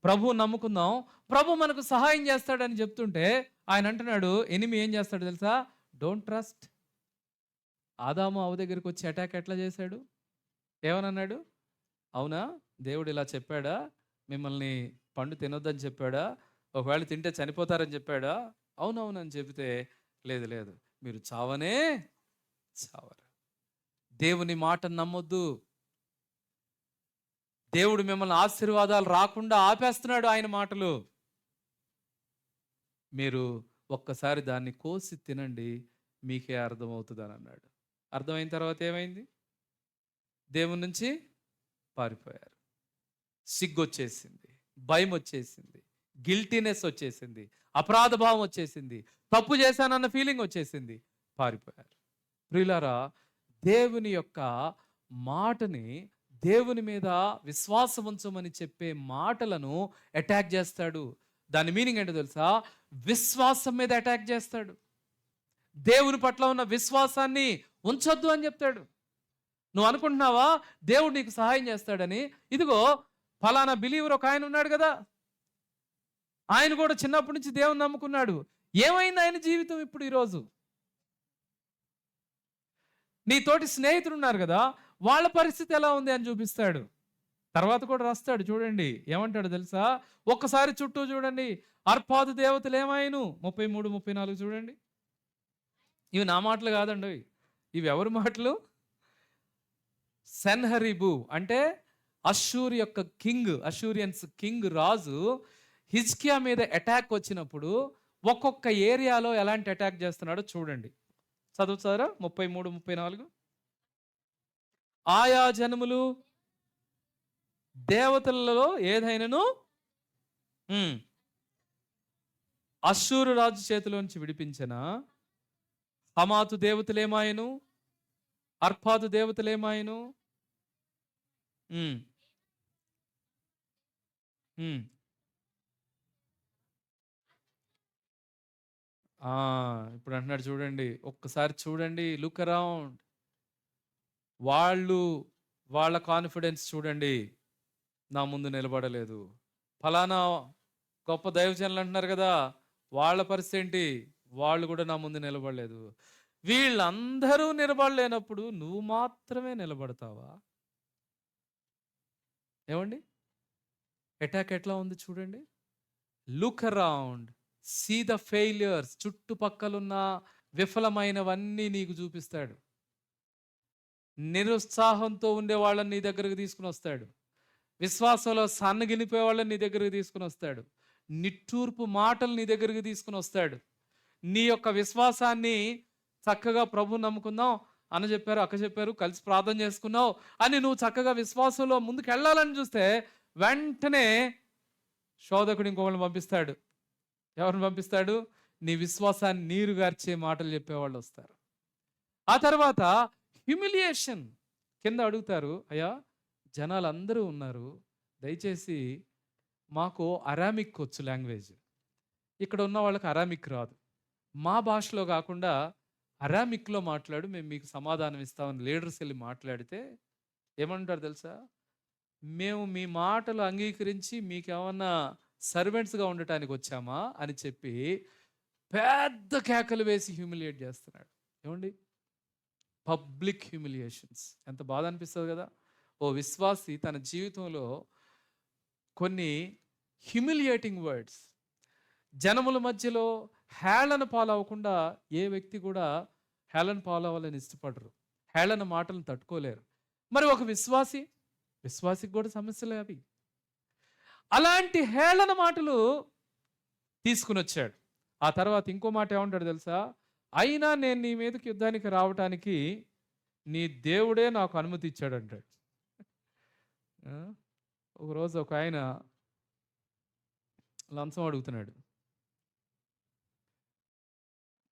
ప్రభు నమ్ముకుందాం, ప్రభు మనకు సహాయం చేస్తాడని చెప్తుంటే ఆయన అంటున్నాడు, ఎనిమి ఏం చేస్తాడు తెలుసా? Don't trust. ఆదాము అవ్వ దగ్గరికి వచ్చి అటాక్ ఎట్లా చేశాడు? ఏమనన్నాడు? అవునా, దేవుడు ఇలా చెప్పాడా? మిమ్మల్ని పండు తినొద్దని చెప్పాడా? ఒకవేళ తింటే చనిపోతారని చెప్పాడా? అవునవునని చెబితే, లేదు లేదు, మీరు చావనే చావరు. దేవుని మాటను నమ్మొద్దు. దేవుడు మిమ్మల్ని ఆశీర్వాదాలు రాకుండా ఆపేస్తున్నాడు ఆయన మాటలు. మీరు ఒక్కసారి దాన్ని కోసి తినండి, మీకే అర్థమవుతుందని అన్నాడు. అర్థమైన తర్వాత ఏమైంది? దేవుని నుంచి పారిపోయారు. సిగ్గొచ్చేసింది, భయం వచ్చేసింది, గిల్టీనెస్ వచ్చేసింది, అపరాధ భావం వచ్చేసింది, తప్పు చేశానన్న ఫీలింగ్ వచ్చేసింది, పారిపోయారు. ప్రియులారా, దేవుని యొక్క మాటని, దేవుని మీద విశ్వాసం ఉంచమని చెప్పే మాటలను అటాక్ చేస్తాడు. దాని మీనింగ్ ఏంటో తెలుసా? విశ్వాసం మీద అటాక్ చేస్తాడు. దేవుని పట్ల ఉన్న విశ్వాసాన్ని ఉంచొద్దు అని చెప్తాడు. నువ్వు అనుకుంటున్నావా దేవుడు నీకు సహాయం చేస్తాడని? ఇదిగో ఫలానా బిలీవర్ ఒక ఆయన ఉన్నాడు కదా, ఆయన కూడా చిన్నప్పటి నుంచి దేవుని నమ్ముకున్నాడు. ఏమైంది ఆయన జీవితం ఇప్పుడు ఈరోజు? నీ తోటి స్నేహితులు ఉన్నారు కదా, వాళ్ళ పరిస్థితి ఎలా ఉంది అని చూపిస్తాడు. తర్వాత కూడా రాస్తాడు చూడండి, ఏమంటాడు తెలుసా? ఒక్కసారి చుట్టూ చూడండి, అర్పాదు దేవతలు ఏమాయను. 33, 34 చూడండి. ఇవి నా మాటలు కాదండి, ఇవి ఎవరి మాటలు? సెన్హరీబు అంటే అష్షూర్ యొక్క కింగ్, అష్షూరియన్స్ కింగ్ రాజు హిజ్కియా మీద అటాక్ వచ్చినప్పుడు ఒక్కొక్క ఏరియాలో ఎలాంటి అటాక్ చేస్తున్నాడో చూడండి. చదువుతారా? 33, 34. ఆయా జనములు దేవతలలో ఏదైనాను అష్షూరు రాజు చేతిలోంచి విడిపించిన హమాతు దేవతలేమాయను, అర్పాదు దేవతలేమాయను. ఇప్పుడు అంటున్నాడు చూడండి, ఒక్కసారి చూడండి, లుక్ అరౌండ్. వాళ్ళ కాన్ఫిడెన్స్ చూడండి, నా ముందు నిలబడలేదు. ఫలానా గొప్ప దైవజనులు అంటున్నారు కదా, వాళ్ళ పరిస్థితి ఏంటి? వాళ్ళు కూడా నా ముందు నిలబడలేదు. వీళ్ళందరూ నిలబడలేనప్పుడు నువ్వు మాత్రమే నిలబడతావా? ఏమండి, అటాక్ ఎట్లా ఉంది చూడండి. Look around, see the failures. చుట్టుపక్కలున్న విఫలమైనవన్నీ నీకు చూపిస్తాడు. నిరుత్సాహంతో ఉండే వాళ్ళని నీ దగ్గరకు తీసుకుని వస్తాడు. విశ్వాసంలో సన్నగిలిపోయే వాళ్ళని నీ దగ్గరకు తీసుకుని వస్తాడు. నిట్టూర్పు మాటలు నీ దగ్గరకు తీసుకుని వస్తాడు. నీ యొక్క విశ్వాసాన్ని చక్కగా ప్రభు నమ్ముకుందాం అన్న చెప్పారు, అక్క చెప్పారు, కలిసి ప్రార్థన చేసుకున్నావు అని నువ్వు చక్కగా విశ్వాసంలో ముందుకు వెళ్ళాలని చూస్తే వెంటనే శోధకుడు ఇంకొకరిని పంపిస్తాడు. ఎవరిని పంపిస్తాడు? నీ విశ్వాసాన్ని నీరుగార్చే మాటలు చెప్పేవాళ్ళు వస్తారు. ఆ తర్వాత హ్యూమిలియేషన్. కింద అడుగుతారు, అయ్యా జనాలు అందరూ ఉన్నారు, దయచేసి మాకు అరామిక్ వచ్చు లాంగ్వేజ్, ఇక్కడ ఉన్న వాళ్ళకి అరామిక్ రాదు, మా భాషలో కాకుండా అరామిక్లో మాట్లాడు, మేము మీకు సమాధానం ఇస్తామని లీడర్స్ వెళ్ళి మాట్లాడితే ఏమంటారు తెలుసా? మేము మీ మాటలు అంగీకరించి మీకేమన్నా సర్వెంట్స్గా ఉండటానికి వచ్చామా అని చెప్పి పెద్ద కేకలు వేసి హ్యూమిలియేట్ చేస్తున్నాడు. ఏమండి, పబ్లిక్ హ్యూమిలియేషన్స్ ఎంత బాధ అనిపిస్తుంది కదా. ఓ విశ్వాసి తన జీవితంలో కొన్ని హ్యూమిలియేటింగ్ వర్డ్స్, జనముల మధ్యలో హేళన పాలవకుండా ఏ వ్యక్తి కూడా హేళన పాలవాలని ఇష్టపడరు, హేళన మాటలను తట్టుకోలేరు. మరి ఒక విశ్వాసికి కూడా సమస్యలే అవి. అలాంటి హేళన మాటలు తీసుకుని వచ్చాడు. ఆ తర్వాత ఇంకో మాట ఏమంటాడు తెలుసా? అయినా నేను నీ మీదకి యుద్ధానికి రావటానికి నీ దేవుడే నాకు అనుమతి ఇచ్చాడంటాడు. ఆ? ఒకరోజు ఒక ఆయన లంచం అడుగుతున్నాడు.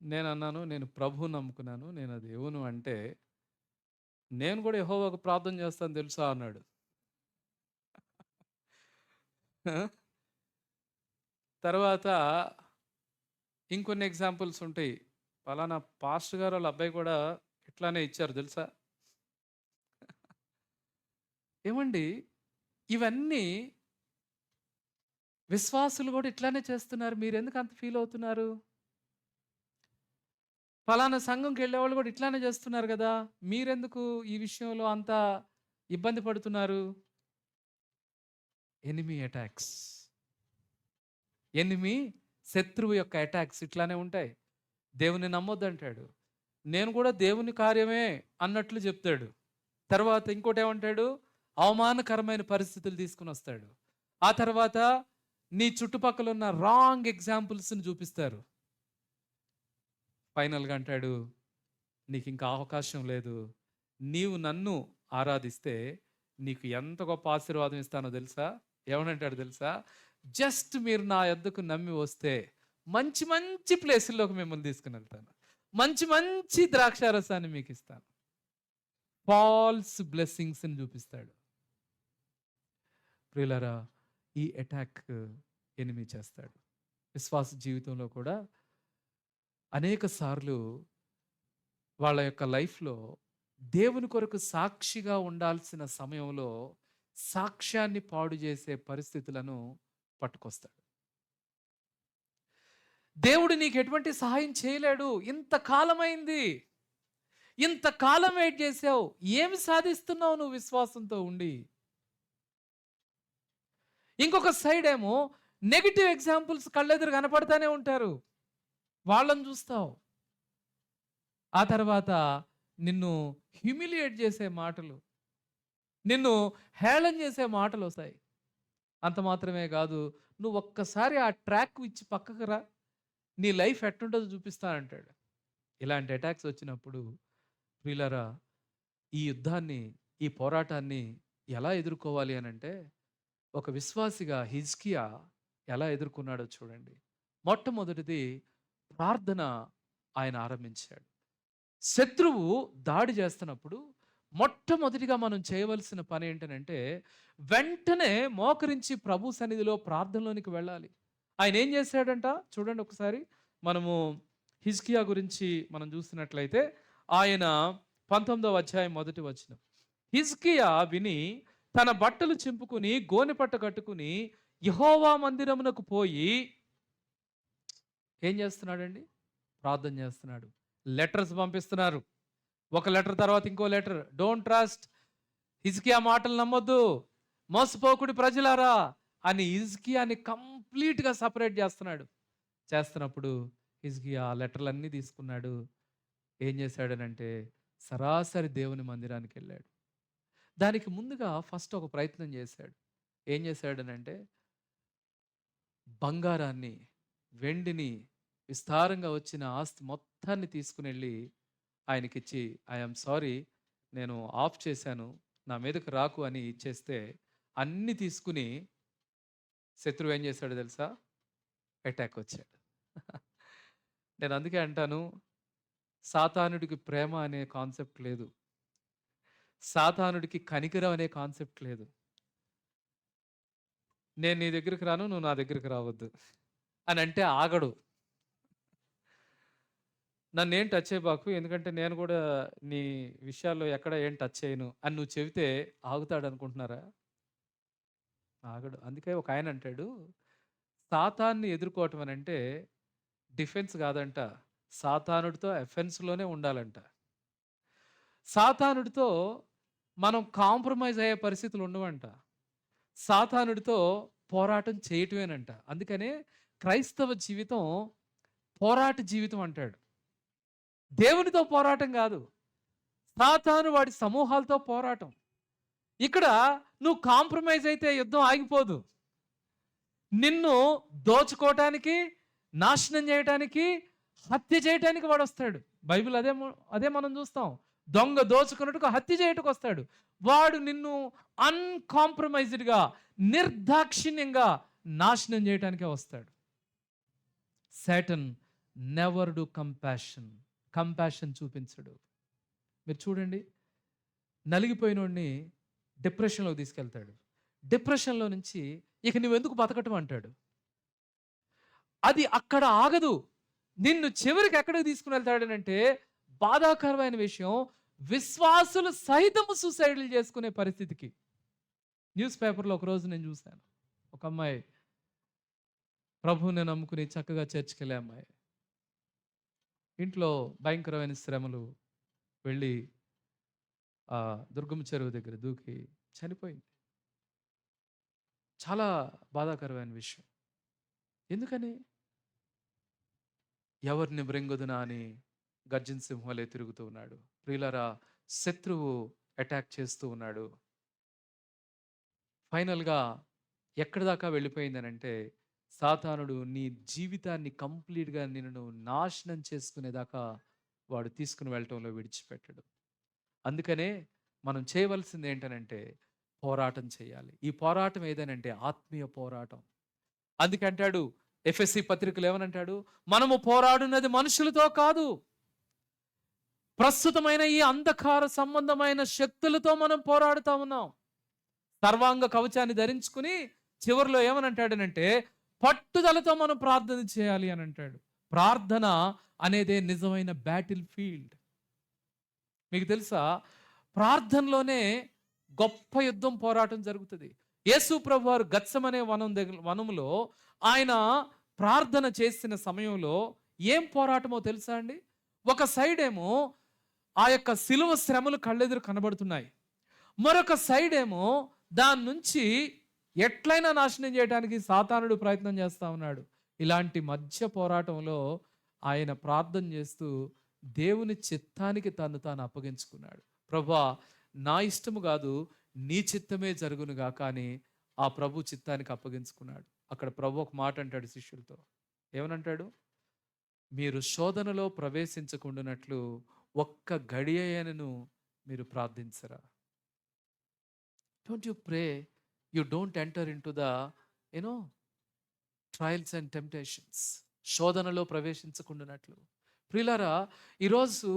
నేను అన్నాను, నేను ప్రభువు నమ్ముకున్నాను, నేను అది ఇవ్వను అంటే, నేను కూడా యెహోవాకు ప్రార్థన చేస్తాను తెలుసా అన్నాడు. ఆ? తర్వాత ఇంకొన్ని ఎగ్జాంపుల్స్ ఉంటాయి. పలానా పాస్టర్ గారు వాళ్ళ అబ్బాయి కూడా ఇట్లానే ఇచ్చారు తెలుసా. ఏమండి, ఇవన్నీ విశ్వాసులు కూడా ఇట్లానే చేస్తున్నారు. మీరు ఎందుకు అంత ఫీల్ అవుతున్నారు? పలానా సంఘంకి వెళ్ళేవాళ్ళు కూడా ఇట్లానే చేస్తున్నారు కదా, మీరెందుకు ఈ విషయంలో అంత ఇబ్బంది పడుతున్నారు? ఎనిమీ అటాక్స్, ఎనిమీ శత్రువు యొక్క అటాక్స్ ఇట్లానే ఉంటాయి. దేవుని నమ్మొద్దంటాడు, నేను కూడా దేవుని కార్యమే అన్నట్లు చెప్తాడు. తర్వాత ఇంకోటి ఏమంటాడు, అవమానకరమైన పరిస్థితులు తీసుకుని వస్తాడు. ఆ తర్వాత నీ చుట్టుపక్కల ఉన్న రాంగ్ ఎగ్జాంపుల్స్ని చూపిస్తారు. ఫైనల్గా అంటాడు, నీకు ఇంకా అవకాశం లేదు, నీవు నన్ను ఆరాధిస్తే నీకు ఎంత గొప్ప ఆశీర్వాదం ఇస్తానో తెలుసా. ఏమనంటాడు తెలుసా, జస్ట్ మీరు నా యొద్దకు నమ్మి వస్తే మంచి మంచి ప్లేసుల్లోకి మిమ్మల్ని తీసుకుని వెళ్తాను, మంచి మంచి ద్రాక్షారసాన్ని మీకు ఇస్తాను. ఫాల్స్ బ్లెస్సింగ్స్ని చూపిస్తాడు. ప్రియులారా, ఈ అటాక్ ఎనిమి చేస్తాడు. విశ్వాస జీవితంలో కూడా అనేక సార్లు వాళ్ళ యొక్క లైఫ్లో దేవుని కొరకు సాక్షిగా ఉండాల్సిన సమయంలో సాక్ష్యాన్ని పాడు చేసే పరిస్థితులను పట్టుకొస్తాడు. దేవుడు నీకు ఎటువంటి సహాయం చేయలేడు, ఇంతకాలమైంది, ఇంతకాలం వెయిట్ చేసావు, ఏమి సాధిస్తున్నావు నువ్వు విశ్వాసంతో ఉండి? ఇంకొక సైడ్ ఏమో నెగిటివ్ ఎగ్జాంపుల్స్ కళ్ళెదురు కనపడతానే ఉంటారు, వాళ్ళని చూస్తావు. ఆ తర్వాత నిన్ను హ్యూమిలియేట్ చేసే మాటలు, నిన్ను హేళన చేసే మాటలు వస్తాయి. అంత మాత్రమే కాదు, నువ్వు ఒక్కసారి ఆ ట్రాక్ ఇచ్చి పక్కకు రా, నీ లైఫ్ ఎట్టుంటుందో చూపిస్తానంటాడు. ఇలాంటి అటాక్స్ వచ్చినప్పుడు ప్రియులారా, ఈ యుద్ధాన్ని, ఈ పోరాటాన్ని ఎలా ఎదుర్కోవాలి అని అంటే, ఒక విశ్వాసిగా హిజ్కియా ఎలా ఎదుర్కొన్నాడో చూడండి. మొట్టమొదటిది ప్రార్థన ఆయన ఆరంభించాడు. శత్రువు దాడి చేస్తున్నప్పుడు మొట్టమొదటిగా మనం చేయవలసిన పని ఏంటనంటే, వెంటనే మోకరించి ప్రభు సన్నిధిలో ప్రార్థనలోనికి వెళ్ళాలి. ఆయన ఏం చేశాడంట చూడండి ఒకసారి. మనము హిజ్కియా గురించి మనం చూసినట్లయితే, ఆయన 19వ అధ్యాయం 1వ వచనం. హిజ్కియా విని తన బట్టలు చింపుకుని గోనెపట్ట కట్టుకుని యెహోవా మందిరమునకు పోయి ఏం చేస్తున్నాడండి? ప్రార్థన చేస్తున్నాడు. లెటర్స్ పంపిస్తున్నారు, ఒక లెటర్ తర్వాత ఇంకో లెటర్. డోంట్ ట్రస్ట్, హిజ్కియా మాటలు నమ్మొద్దు, మోసపోకుడి ప్రజలారా అని హిజ్కియాని కంప్లీట్గా సపరేట్ చేస్తున్నప్పుడు హిజ్కియా ఆ లెటర్లన్నీ తీసుకున్నాడు. ఏం చేశాడనంటే, సరాసరి దేవుని మందిరానికి వెళ్ళాడు. దానికి ముందుగా ఫస్ట్ ఒక ప్రయత్నం చేశాడు. ఏం చేశాడనంటే, బంగారాన్ని, వెండిని, విస్తారంగా వచ్చిన ఆస్తి మొత్తాన్ని తీసుకుని వెళ్ళి ఆయనకిచ్చి, ఐఎమ్ సారీ, నేను ఆఫ్ చేశాను, నా మీదకు రాకు అని ఇచ్చేస్తే, అన్నీ తీసుకుని శత్రువు ఏం చేశాడు తెలుసా? అటాక్ వచ్చాడు. నేను అందుకే అంటాను, సాతానుడికి ప్రేమ అనే కాన్సెప్ట్ లేదు, సాతానుడికి కనికరం అనే కాన్సెప్ట్ లేదు. నేను నీ దగ్గరికి రాను, నువ్వు నా దగ్గరికి రావద్దు అని అంటే ఆగడు. నన్ను ఏం టచ్ చేయబాకు, ఎందుకంటే నేను కూడా నీ విషయాల్లో ఎక్కడ ఏం టచ్ చేయను అని నువ్వు చెబితే ఆగుతాడు అనుకుంటున్నారా? ఆగడు. అందుకే ఒక ఆయన అంటాడు, సాతాన్ని ఎదుర్కోవటం అని అంటే డిఫెన్స్ కాదంట, సాతానుడితో అఫెన్స్లోనే ఉండాలంట. సాతానుడితో మనం కాంప్రమైజ్ అయ్యే పరిస్థితులు ఉండవంట, సాతానుడితో పోరాటం చేయటమేనంట. అందుకనే క్రైస్తవ జీవితం పోరాట జీవితం అంటాడు. దేవునితో పోరాటం కాదు, సాతాను వాడి సమూహాలతో పోరాటం. ఇక్కడ నువ్వు కాంప్రమైజ్ అయితే యుద్ధం ఆగిపోదు. నిన్ను దోచుకోవటానికి, నాశనం చేయటానికి, హత్య చేయటానికి వాడు వస్తాడు. బైబిల్ అదే మనం చూస్తాం. దొంగ దోచుకున్నట్టుగా హత్య చేయటానికి వస్తాడు. వాడు నిన్ను అన్‌కాంప్రమైజ్డ్‌గా, నిర్దాక్షిణ్యంగా నాశనం చేయటానికే వస్తాడు. సాటన్ నెవర్ డు కంపాషన్ చూపించడు. మీరు చూడండి, నలిగిపోయినోడిని డిప్రెషన్‌లోకి తీసుకెళ్తాడు. డిప్రెషన్‌లో నుంచి ఇక నువ్వెందుకు బతకటం అంటాడు. అది అక్కడ ఆగదు. నిన్ను చివరికి ఎక్కడికి తీసుకుని వెళ్తాడనంటే, బాధాకరమైన విషయం, విశ్వాసులు సైతము సూసైడ్‌లు చేసుకునే పరిస్థితికి. న్యూస్ పేపర్‌లో ఒకరోజు నేను చూశాను. ఒక అమ్మాయి ప్రభువుని నమ్ముకుని చక్కగా చర్చ్‌కెళ్ళే అమ్మాయి. ఇంట్లో భయంకరమైన శ్రమలు, వెళ్ళి దుర్గమ్మ చెరువు దగ్గర దూకి చనిపోయింది. చాలా బాధాకరమైన విషయం. ఎందుకని? ఎవరిని మృంగుదునా అని గర్జన సింహంవలే తిరుగుతూ ఉన్నాడు. ప్రియులారా, శత్రువు అటాక్ చేస్తూ ఉన్నాడు. ఫైనల్‌గా ఎక్కడి దాకా వెళ్ళిపోయిందనంటే, సాతానుడు నీ జీవితాన్ని కంప్లీట్‌గా నిన్ను నాశనం చేసుకునేదాకా వాడు తీసుకుని వెళ్ళటంలో విడిచిపెట్టడు. అందుకనే మనం చేయవలసింది ఏంటనంటే, పోరాటం చేయాలి. ఈ పోరాటం ఏదనంటే ఆత్మీయ పోరాటం. అందుకంటాడు ఎఫెసీ పత్రికలు ఏమనంటాడు, మనము పోరాడున్నది మనుషులతో కాదు, ప్రస్తుతమైన ఈ అంధకార సంబంధమైన శక్తులతో మనం పోరాడుతా ఉన్నాం. సర్వాంగ కవచాన్ని ధరించుకుని చివరిలో ఏమనంటాడనంటే, పట్టుదలతో మనం ప్రార్థన చేయాలి అని అంటాడు. ప్రార్థన అనేదే నిజమైన బ్యాటిల్ ఫీల్డ్. మీకు తెలుసా, ప్రార్థనలోనే గొప్ప యుద్ధం, పోరాటం జరుగుతుంది. యేసు ప్రభు వారు గత్సమనే వనములో ఆయన ప్రార్థన చేసిన సమయంలో ఏం పోరాటమో తెలుసా అండి? ఒక సైడ్ ఏమో ఆ యొక్క శిలువ శ్రమలు కళ్ళెదురు కనబడుతున్నాయి. మరొక సైడ్ ఏమో దాని నుంచి ఎట్లయినా నాశనం చేయడానికి సాతానుడు ప్రయత్నం చేస్తా ఉన్నాడు. ఇలాంటి మధ్య పోరాటంలో ఆయన ప్రార్థన చేస్తూ దేవుని చిత్తానికి తాను అప్పగించుకున్నాడు. ప్రభువా, నా ఇష్టము కాదు, నీ చిత్తమే జరుగునుగా. కానీ ఆ ప్రభు చిత్తానికి అప్పగించుకున్నాడు. అక్కడ ప్రభు ఒక మాట అంటాడు శిష్యులతో. ఏమనంటాడు? మీరు శోధనలో ప్రవేశించకుండానట్లు ఒక్క గడియను మీరు ప్రార్థించరా? Don't you pray you don't enter into the trials and temptations. శోధనలో ప్రవేశించకుండానట్లు. ప్రియులారా, ఈరోజు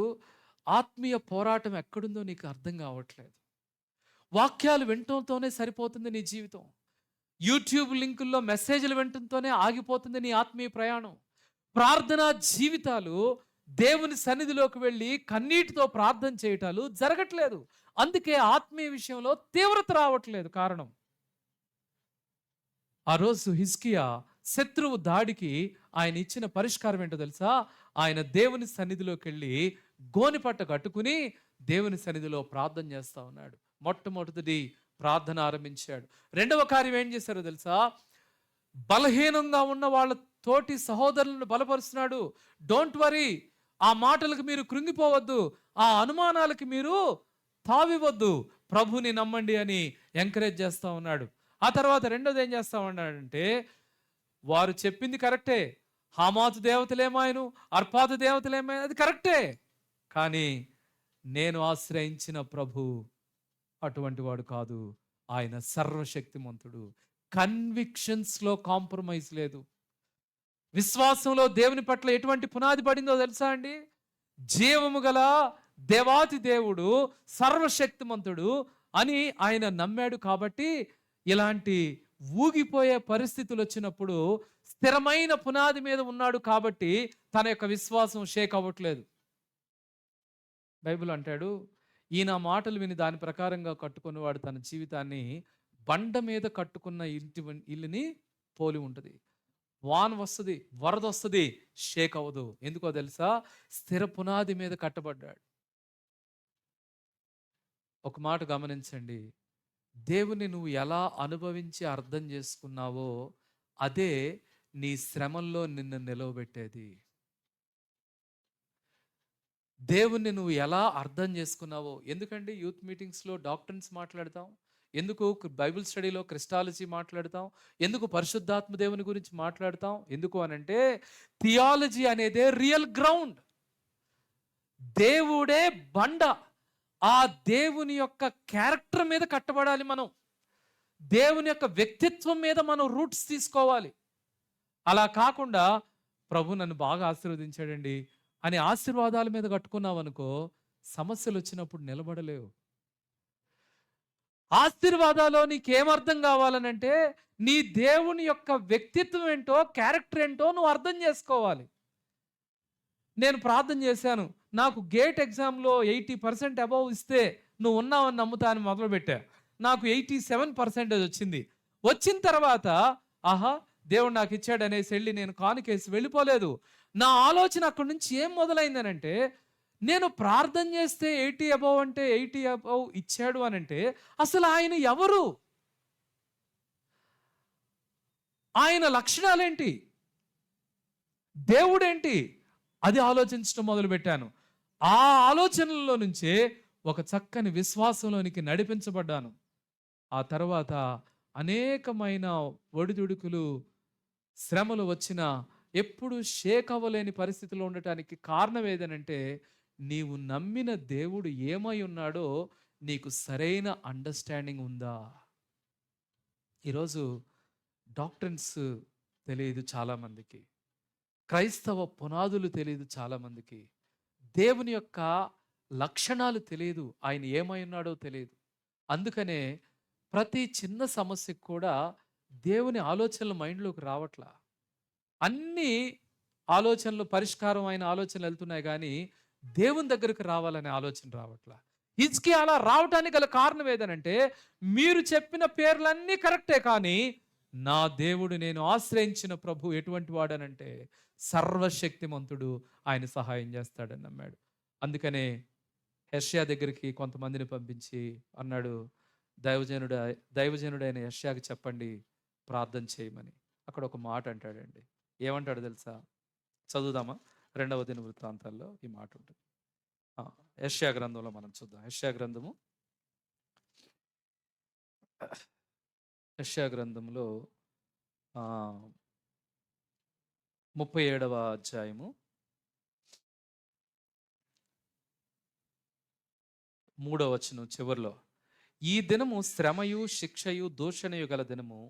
ఆత్మీయ పోరాటం ఎక్కడుందో నీకు అర్థం కావట్లేదు. వాక్యాలు వినటంతోనే సరిపోతుంది నీ జీవితం. యూట్యూబ్ లింకుల్లో మెసేజ్లు వినటంతోనే ఆగిపోతుంది నీ ఆత్మీయ ప్రయాణం. ప్రార్థనా జీవితాలు, దేవుని సన్నిధిలోకి వెళ్ళి కన్నీటితో ప్రార్థన చేయటాలు జరగట్లేదు. అందుకే ఆత్మీయ విషయంలో తీవ్రత రావట్లేదు. కారణం, ఆ రోజు హిజ్కియా శత్రువు దాడికి ఆయన ఇచ్చిన పరిష్కారం ఏంటో తెలుసా? ఆయన దేవుని సన్నిధిలోకి వెళ్ళి గోనిపట్ట కట్టుకుని దేవుని సన్నిధిలో ప్రార్థన చేస్తా ఉన్నాడు. మొట్టమొదటిది ప్రార్థన ఆరంభించాడు. రెండవ కార్యం ఏం చేశారో తెలుసా? బలహీనంగా ఉన్న వాళ్ళ తోటి సహోదరులను బలపరుస్తున్నాడు. డోంట్ వరీ, ఆ మాటలకు మీరు కృంగిపోవద్దు, ఆ అనుమానాలకి మీరు తావివద్దు, ప్రభుని నమ్మండి అని ఎంకరేజ్ చేస్తా ఉన్నాడు. ఆ తర్వాత రెండోది ఏం చేస్తా ఉన్నాడంటే, వారు చెప్పింది కరెక్టే, హామాతు దేవతలేమాయను, అర్పాతు దేవతలేమాయను, అది కరెక్టే. కానీ నేను ఆశ్రయించిన ప్రభు అటువంటి వాడు కాదు. ఆయన సర్వశక్తిమంతుడు. కన్విక్షన్స్లో కాంప్రమైజ్ లేదు. విశ్వాసంలో దేవుని పట్ల ఎటువంటి పునాది పడిందో తెలుసా అండి? జీవము గల దేవాతి దేవుడు, సర్వశక్తిమంతుడు అని ఆయన నమ్మాడు. కాబట్టి ఇలాంటి ఊగిపోయే పరిస్థితులు వచ్చినప్పుడు స్థిరమైన పునాది మీద ఉన్నాడు. కాబట్టి తన యొక్క విశ్వాసం షేక్ అవ్వట్లేదు. బైబిల్ అంటాడు, ఈయన మాటలు విని దాని ప్రకారంగా కట్టుకున్నవాడు తన జీవితాన్ని బండ మీద కట్టుకున్న ఇల్లుని పోలి ఉంటుంది. వాన వస్తుంది, వరద వస్తుంది, షేక్ అవ్వదు. ఎందుకో తెలుసా? స్థిర పునాది మీద కట్టబడ్డాడు. ఒక మాట గమనించండి, దేవుని నువ్వు ఎలా అనుభవించి అర్థం చేసుకున్నావో అదే నీ శ్రమల్లో నిన్ను నిలవబెట్టేది. దేవుణ్ణి నువ్వు ఎలా అర్థం చేసుకున్నావో. ఎందుకండి యూత్ మీటింగ్స్లో డాక్టర్స్ మాట్లాడతాం, ఎందుకు బైబిల్ స్టడీలో క్రిస్టాలజీ మాట్లాడతాం? ఎందుకు పరిశుద్ధాత్మ దేవుని గురించి మాట్లాడతాం? ఎందుకు అనంటే థియాలజీ అనేదే రియల్ గ్రౌండ్. దేవుడే బండ. ఆ దేవుని యొక్క క్యారెక్టర్ మీద కట్టబడాలి మనం. దేవుని యొక్క వ్యక్తిత్వం మీద మనం రూట్స్ తీసుకోవాలి. అలా కాకుండా ప్రభు నన్ను బాగా ఆశీర్వదించాడండి అని ఆశీర్వాదాల మీద కట్టుకున్నావనుకో, సమస్యలు వచ్చినప్పుడు నిలబడలేవు. ఆశీర్వాదాలో నీకేమర్థం కావాలనంటే నీ దేవుని యొక్క వ్యక్తిత్వం ఏంటో, క్యారెక్టర్ ఏంటో నువ్వు అర్థం చేసుకోవాలి. నేను ప్రార్థన చేశాను, నాకు గేట్ ఎగ్జామ్లో 80% అబౌవ్ ఇస్తే నువ్వు ఉన్నావని నమ్ముతా అని మొదలుపెట్టా. నాకు 87% వచ్చింది. వచ్చిన తర్వాత ఆహా దేవుడు నాకు ఇచ్చాడు అనేసి వెళ్ళి నేను కానుకేసి వెళ్ళిపోలేదు. నా ఆలోచన అక్కడి నుంచి ఏం మొదలైందనంటే, నేను ప్రార్థన చేస్తే 80 అబౌవ్ అంటే 80 అబౌవ్ ఇచ్చాడు అనంటే అసలు ఆయన ఎవరు, ఆయన లక్షణాలేంటి, దేవుడేంటి, అది ఆలోచించడం మొదలుపెట్టాను. ఆ ఆలోచనల్లో నుంచే ఒక చక్కని విశ్వాసంలోనికి నడిపించబడ్డాను. ఆ తర్వాత అనేకమైన ఒడిదుడుకులు, శ్రమలు వచ్చిన ఎప్పుడు షేక్ అవ్వలేని పరిస్థితిలో ఉండటానికి కారణం ఏదనంటే నీవు నమ్మిన దేవుడు ఏమై ఉన్నాడో నీకు సరైన అండర్స్టాండింగ్ ఉందా. ఈరోజు డాక్టర్స్ తెలియదు చాలామందికి, క్రైస్తవ పునాదులు తెలియదు చాలామందికి, దేవుని యొక్క లక్షణాలు తెలియదు, ఆయన ఏమై ఉన్నాడో తెలియదు. అందుకనే ప్రతి చిన్న సమస్యకు కూడా దేవుని ఆలోచనలు మైండ్లోకి రావట్లా. అన్ని ఆలోచనలు పరిష్కారం అయిన ఆలోచనలు వెళ్తున్నాయి కానీ దేవుని దగ్గరికి రావాలనే ఆలోచన రావట్లా. హిజ్కియా అలా రావటానికి గల కారణం ఏదనంటే మీరు చెప్పిన పేర్లన్నీ కరెక్టే కానీ నా దేవుడు నేను ఆశ్రయించిన ప్రభు ఎటువంటి వాడనంటే సర్వశక్తిమంతుడు, ఆయన సహాయం చేస్తాడని నమ్మాడు. అందుకనే యెషయా దగ్గరికి కొంతమందిని పంపించి అన్నాడు, దైవజనుడైన యెషయాకి చెప్పండి ప్రార్థన చేయమని. అక్కడ ఒక మాట అంటాడండి. ఏమంటాడు తెలుసా? చదువుదామా? 2వ దినవృత్తాంతాల్లో ఈ మాట ఉంటుంది. యెషయా గ్రంథంలో మనం చూద్దాం. యెషయా గ్రంథంలో 37వ అధ్యాయము 3వ వచనం చివరిలో, ఈ దినము శ్రమయు శిక్షయు దూషణయు గల దినము,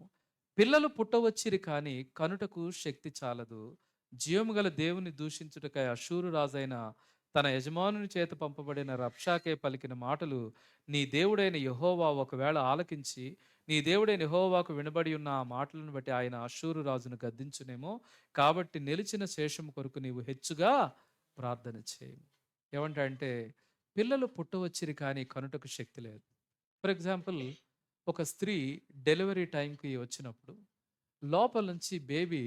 పిల్లలు పుట్టవచ్చిరి కానీ కనుటకు శక్తి చాలదు, జీవము గల దేవుని దూషించుటకై అషూరు రాజైన తన యజమానుని చేత పంపబడిన రబ్షాకే పలికిన మాటలు నీ దేవుడైన యెహోవా ఒకవేళ ఆలకించి నీ దేవుడైన యెహోవాకు వినబడి ఉన్న ఆ మాటలను బట్టి ఆయన అషూరు రాజును గద్దించునేమో. కాబట్టి నిలిచిన శేషము కొరకు నీవు హెచ్చుగా ప్రార్థన చేయి. ఏమంటా అంటే పిల్లలు పుట్టవచ్చిరి కానీ కనుటకు శక్తి లేదు. ఫర్ ఎగ్జాంపుల్, ఒక స్త్రీ డెలివరీ టైంకి వచ్చినప్పుడు లోపల నుంచి బేబీ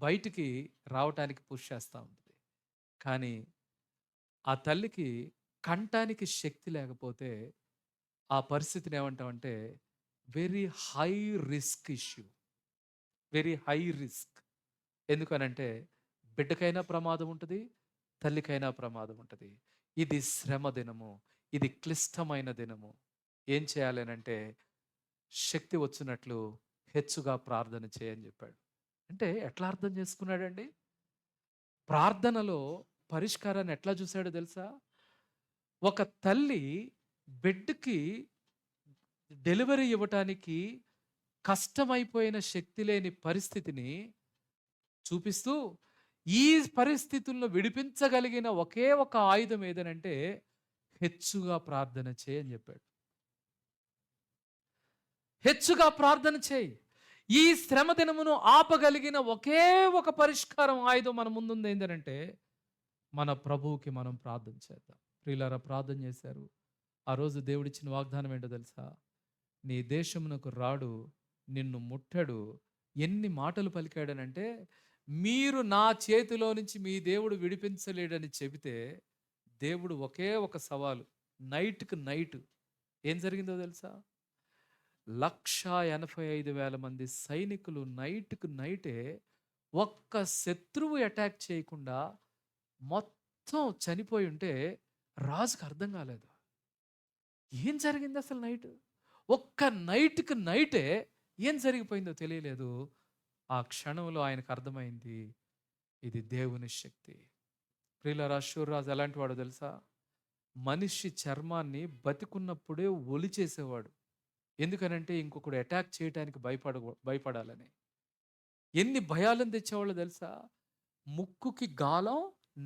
బయటికి రావటానికి పుష్ చేస్తూ ఉంటుంది. కానీ ఆ తల్లికి కంటానికి శక్తి లేకపోతే ఆ పరిస్థితిని ఏమంటామంటే very high risk issue, very high risk. ఎందుకనంటే బిడ్డకైనా ప్రమాదం ఉంటుంది, తల్లికైనా ప్రమాదం ఉంటుంది. ఇది శ్రమ దినము, ఇది క్లిష్టమైన దినము. ఏం చేయాలి అంటే శక్తి వచ్చినట్లు హెచ్చుగా ప్రార్థన చేయని చెప్పాడు. అంటే ఎట్లా అర్థం చేసుకున్నాడండి? ప్రార్థనలో పరిష్కారాన్ని ఎట్లా చూశాడో తెలుసా? ఒక తల్లి బిడ్డకి డెలివరీ ఇవ్వటానికి కష్టమైపోయిన శక్తి లేని పరిస్థితిని చూపిస్తూ ఈ పరిస్థితుల్లో విడిపించగలిగిన ఒకే ఒక ఆయుధం ఏదనంటే హెచ్చుగా ప్రార్థన చేయని చెప్పాడు. హెచ్చుగా ప్రార్థన చేయి. ఈ శ్రమ దినమును ఆపగలిగిన ఒకే ఒక పరిష్కారం, ఆయుధం మన ముందుంది. ఏంటంటే మన ప్రభువుకి మనం ప్రార్థన చేద్దాం. ప్రియులారా, ప్రార్థన చేశారు. ఆ రోజు దేవుడిచ్చిన వాగ్దానం ఏంటో తెలుసా? నీ దేశమునకు రాడు, నిన్ను ముట్టడు. ఎన్ని మాటలు పలికాడనంటే, మీరు నా చేతిలో నుంచి మీ దేవుడు విడిపించలేడని చెబితే దేవుడు ఒకే ఒక సవాలు, నైట్కి నైట్ ఏం జరిగిందో తెలుసా? 185,000 మంది సైనికులు నైట్కి నైటే ఒక్క శత్రువు అటాక్ చేయకుండా మొత్తం చనిపోయి ఉంటే రాజుకు అర్థం కాలేదు. ఏం జరిగింది అసలు నైట్? ఒక్క నైట్‌కి నైటే ఏం జరిగిపోయిందో తెలియలేదు. ఆ క్షణంలో ఆయనకు అర్థమైంది, ఇది దేవుని శక్తి. ప్రియులారా, శూర్రాజు ఎలాంటి వాడో తెలుసా? మనిషి చర్మాన్ని బతికున్నప్పుడే ఒలిచేసేవాడు. ఎందుకనంటే ఇంకొకడు అటాక్ చేయటానికి భయపడాలని. ఎన్ని భయాలను తెచ్చేవాళ్ళో తెలుసా? ముక్కుకి గాలం,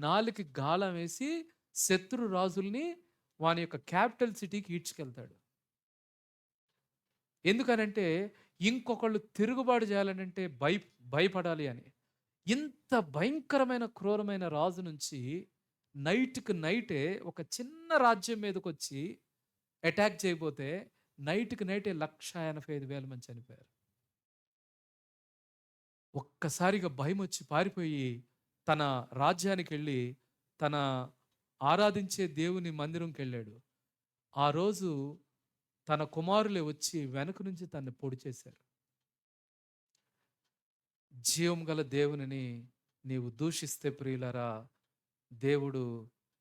నాలుకకి గాలం వేసి శత్రు రాజుల్ని వాని యొక్క క్యాపిటల్ సిటీకి ఈడ్చుకెళ్తాడు. ఎందుకనంటే ఇంకొకళ్ళు తిరుగుబాటు చేయాలనంటే భయపడాలి అని. ఇంత భయంకరమైన క్రూరమైన రాజు నుంచి నైట్‌కి నైటే ఒక చిన్న రాజ్యం మీదకొచ్చి అటాక్ చేయబోతే నైట్‌కి నైటే 1,85,000 మంది చనిపోయారు. ఒక్కసారిగా భయమొచ్చి పారిపోయి తన రాజ్యానికెళ్ళి తన ఆరాధించే దేవుని మందిరంకెళ్ళాడు. ఆ రోజు తన కుమారులే వచ్చి వెనక నుంచి తన్ని పొడి చేశారు. జీవం గల దేవునిని నీవు దూషిస్తే ప్రియులారా, దేవుడు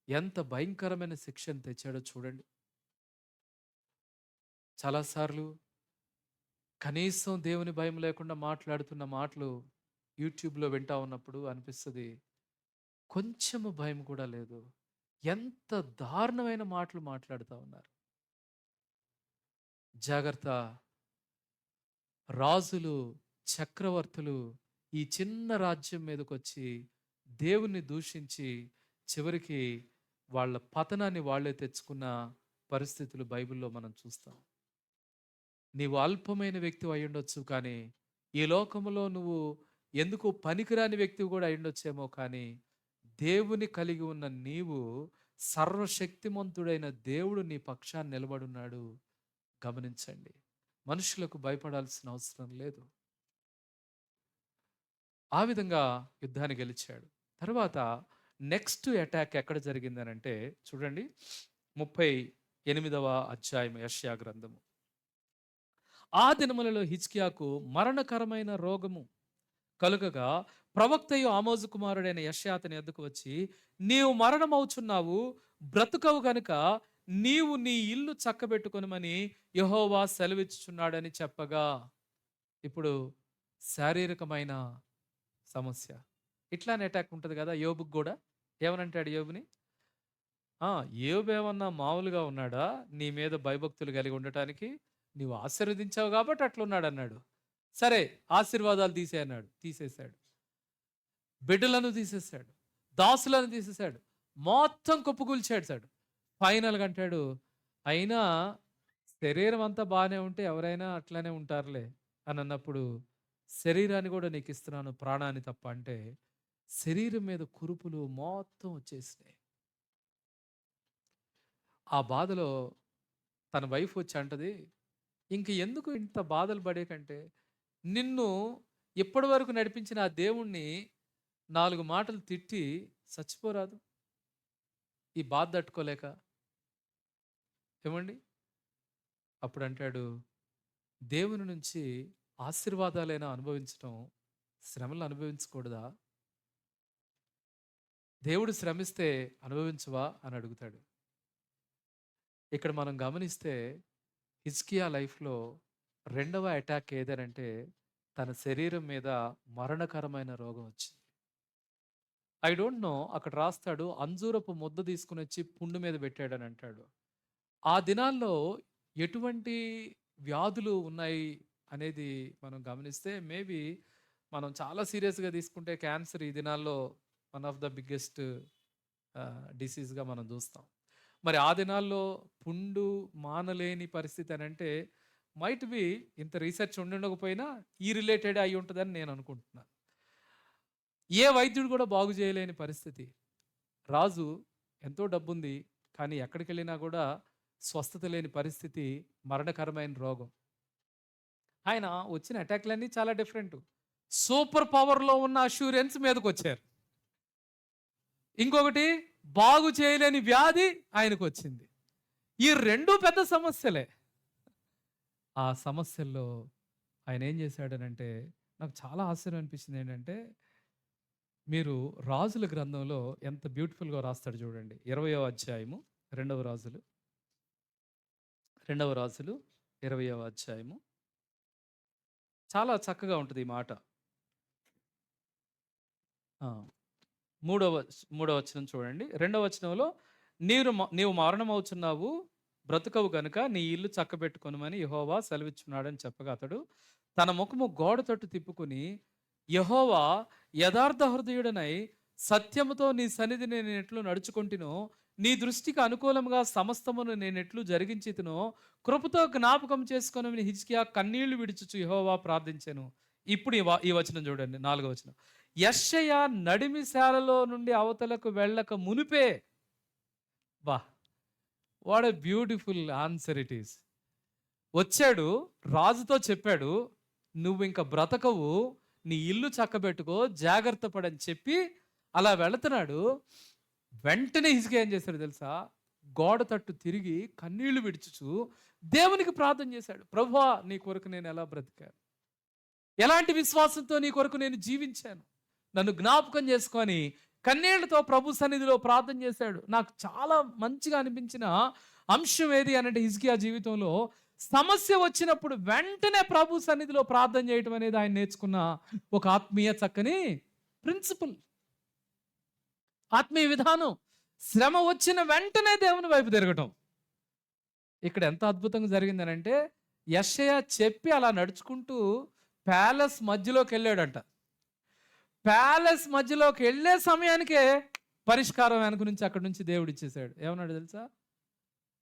ఎంత భయంకరమైన శిక్షను తెచ్చాడో చూడండి. చాలాసార్లు కనీసం దేవుని భయం లేకుండా మాట్లాడుతున్న మాటలు యూట్యూబ్‌లో వింటా ఉన్నప్పుడు అనిపిస్తది, కొంచెము భయం కూడా లేదు. ఎంత దారుణమైన మాటలు మాట్లాడుతా ఉన్నారు. జాగ్రత్త. రాజులు, చక్రవర్తులు ఈ చిన్న రాజ్యం మీదకొచ్చి దేవుణ్ణి దూషించి చివరికి వాళ్ళ పతనాన్ని వాళ్ళే తెచ్చుకున్న పరిస్థితులు బైబిల్‌లో మనం చూస్తాం. నీవు అల్పమైన వ్యక్తివి అయ్యుండొచ్చు, కానీ ఈ లోకంలో నువ్వు ఎందుకు పనికిరాని వ్యక్తివి కూడా అయ్యుండొచ్చేమో, కానీ దేవుని కలిగి ఉన్న నీవు సర్వశక్తిమంతుడైన దేవుడు నీ పక్షాన్ని నిలబడున్నాడు. గమనించండి. మనుషులకు భయపడాల్సిన అవసరం లేదు. ఆ విధంగా యుద్ధాన్ని గెలిచాడు. తర్వాత నెక్స్ట్ అటాక్ ఎక్కడ జరిగిందనంటే చూడండి, 38వ అధ్యాయం యెషయా గ్రంథము. ఆ దినములలో హిజ్కియాకు మరణకరమైన రోగము కలుగగా ప్రవక్తయు ఆమోజు కుమారుడైన యెషయా అతని యొద్దకు వచ్చి, నీవు మరణమవుచున్నావు, బ్రతుకవు గనుక నీవు నీ ఇల్లు చక్కబెట్టుకొనుమని యెహోవా సెలవిచ్చుచున్నాడని చెప్పగా. ఇప్పుడు శారీరకమైన సమస్య. ఇట్లానే అటాక్ ఉంటుంది కదా యోబుకు కూడా. ఏమనంటాడు యోబుని? యోబు ఏమన్నా మామూలుగా ఉన్నాడా నీ మీద భయభక్తులు కలిగి ఉండటానికి? నీవు ఆశీర్వదించావు కాబట్టి అట్లున్నాడు అన్నాడు. సరే, ఆశీర్వాదాలు తీసే అన్నాడు, తీసేశాడు. బిడ్డలను తీసేశాడు, దాసులను తీసేశాడు, మొత్తం కుప్పకూల్చేశాడు. ఫైనల్గా అంటాడు, అయినా శరీరం అంతా బాగానే ఉంటే ఎవరైనా అట్లానే ఉంటారులే అని అన్నప్పుడు, శరీరాన్ని కూడా నీకు ఇస్తున్నాను, ప్రాణాన్ని తప్ప అంటే శరీరం మీద కురుపులు మొత్తం వచ్చేసినాయి. ఆ బాధలో తన వైఫ్ వచ్చి అంటది, ఇంక ఎందుకు ఇంత బాధలు పడే కంటే నిన్ను ఇప్పటి వరకు నడిపించిన ఆ దేవుణ్ణి 4 మాటలు తిట్టి చచ్చిపోరాదు ఈ బాధ తట్టుకోలేక. ఏమండి? అప్పుడు అంటాడు, దేవుని నుంచి ఆశీర్వాదాలైనా అనుభవించటం, శ్రమలు అనుభవించకూడదా? దేవుడు శ్రమిస్తే అనుభవించవా అని అడుగుతాడు. ఇక్కడ మనం గమనిస్తే హిజ్కియా లైఫ్‌లో రెండవ అటాక్ ఏదనంటే తన శరీరం మీద మరణకరమైన రోగం వచ్చింది. ఐ డోంట్ నో, అక్కడ రాస్తాడు అంజూరపు ముద్ద తీసుకొని వచ్చి పుండు మీద పెట్టాడని అంటాడు. ఆ దినాల్లో ఎటువంటి వ్యాధులు ఉన్నాయి అనేది మనం గమనిస్తే మేబీ మనం చాలా సీరియస్‌గా తీసుకుంటే క్యాన్సర్ ఈ దినాల్లో వన్ ఆఫ్ ద బిగ్గెస్ట్ డిసీజ్‌గా మనం చూస్తాం. మరి ఆ దినాల్లో పుండు మానలేని పరిస్థితి అని అంటే మైట్ బి ఇంత రీసెర్చ్ ఉండకపోయినా ఈ రిలేటెడ్ అయి ఉంటుందని నేను అనుకుంటున్నాను. ఏ వైద్యుడు కూడా బాగు చేయలేని పరిస్థితి. రాజు ఎంతో డబ్బుంది, కానీ ఎక్కడికి వెళ్ళినా కూడా స్వస్థత లేని పరిస్థితి, మరణకరమైన రోగం. ఆయన వచ్చిన అటాక్లన్నీ చాలా డిఫరెంట్. సూపర్ పవర్లో ఉన్న అష్యూరెన్స్ మీదకి వచ్చారు. ఇంకొకటి బాగు చేయలేని వ్యాధి ఆయనకు వచ్చింది. ఈ రెండు పెద్ద సమస్యలే. ఆ సమస్యల్లో ఆయన ఏం చేశాడనంటే, నాకు చాలా ఆశ్చర్యం అనిపించింది ఏంటంటే, మీరు రాజుల గ్రంథంలో ఎంత బ్యూటిఫుల్గా రాస్తాడు చూడండి. 20వ అధ్యాయము, రెండవ రాజులు 20వ అధ్యాయము. చాలా చక్కగా ఉంటుంది ఈ మాట. ఆ! మూడవ మూడవ వచనం చూడండి. రెండవ వచనంలో నీవు మరణమవుచున్నావు, బ్రతుకవు గనుక నీ ఇల్లు చక్కబెట్టుకొనుమని యెహోవా సెలవిచ్చున్నాడని చెప్పగా అతడు తన ముఖము గోడ తట్టు తిప్పుకొని, యెహోవా యథార్థ హృదయుడనై సత్యముతో నీ సన్నిధిని నేనెట్లు నడుచుకొంటినో, నీ దృష్టికి అనుకూలముగా సమస్తమును నేనెట్లు జరిగించితినో కృపతో జ్ఞాపకం చేసుకొనమని హిజ్కియా కన్నీళ్లు విడుచుచు యెహోవా ప్రార్థించెను. ఇప్పుడు ఈ వచనం చూడండి, 4వ వచనం. యెషయా నడిమిశాలలో నుండి అవతలకు వెళ్ళక మునిపే, వా what a beautiful answer it is. వచ్చాడు, రాజుతో చెప్పాడు, నువ్వు ఇంకా బ్రతకవు, నీ ఇల్లు చక్కబెట్టుకో, జాగ్రత్త పడని చెప్పి అలా వెళుతున్నాడు. వెంటనే హిజ్కియా ఏం చేశాడు తెలుసా? గోడ తట్టు తిరిగి కన్నీళ్లు విడుచుచు దేవునికి ప్రార్థన చేశాడు. ప్రభువా, నీ కొరకు నేను ఎలా బ్రతికాను, ఎలాంటి విశ్వాసంతో నీ కొరకు నేను జీవించాను, నన్ను జ్ఞాపకం చేసుకొని కన్నీళ్లతో ప్రభు సన్నిధిలో ప్రార్థన చేశాడు. నాకు చాలా మంచిగా అనిపించిన అంశం ఏది అనంటే, హిజ్కియా జీవితంలో సమస్య వచ్చినప్పుడు వెంటనే ప్రభు సన్నిధిలో ప్రార్థన చేయటం అనేది ఆయన నేర్చుకున్న ఒక ఆత్మీయ చక్కని ప్రిన్సిపల్, ఆత్మీయ విధానం. శ్రమ వచ్చిన వెంటనే దేవుని వైపు తిరగటం. ఇక్కడ ఎంత అద్భుతంగా జరిగిందనంటే, యెషయా చెప్పి అలా నడుచుకుంటూ ప్యాలెస్ మధ్యలోకి వెళ్ళాడంట. ప్యాలెస్ మధ్యలోకి వెళ్ళే సమయానికే పరిష్కారం వెనక నుంచి అక్కడి నుంచి దేవుడు ఇచ్చేశాడు. ఏమన్నాడు తెలుసా?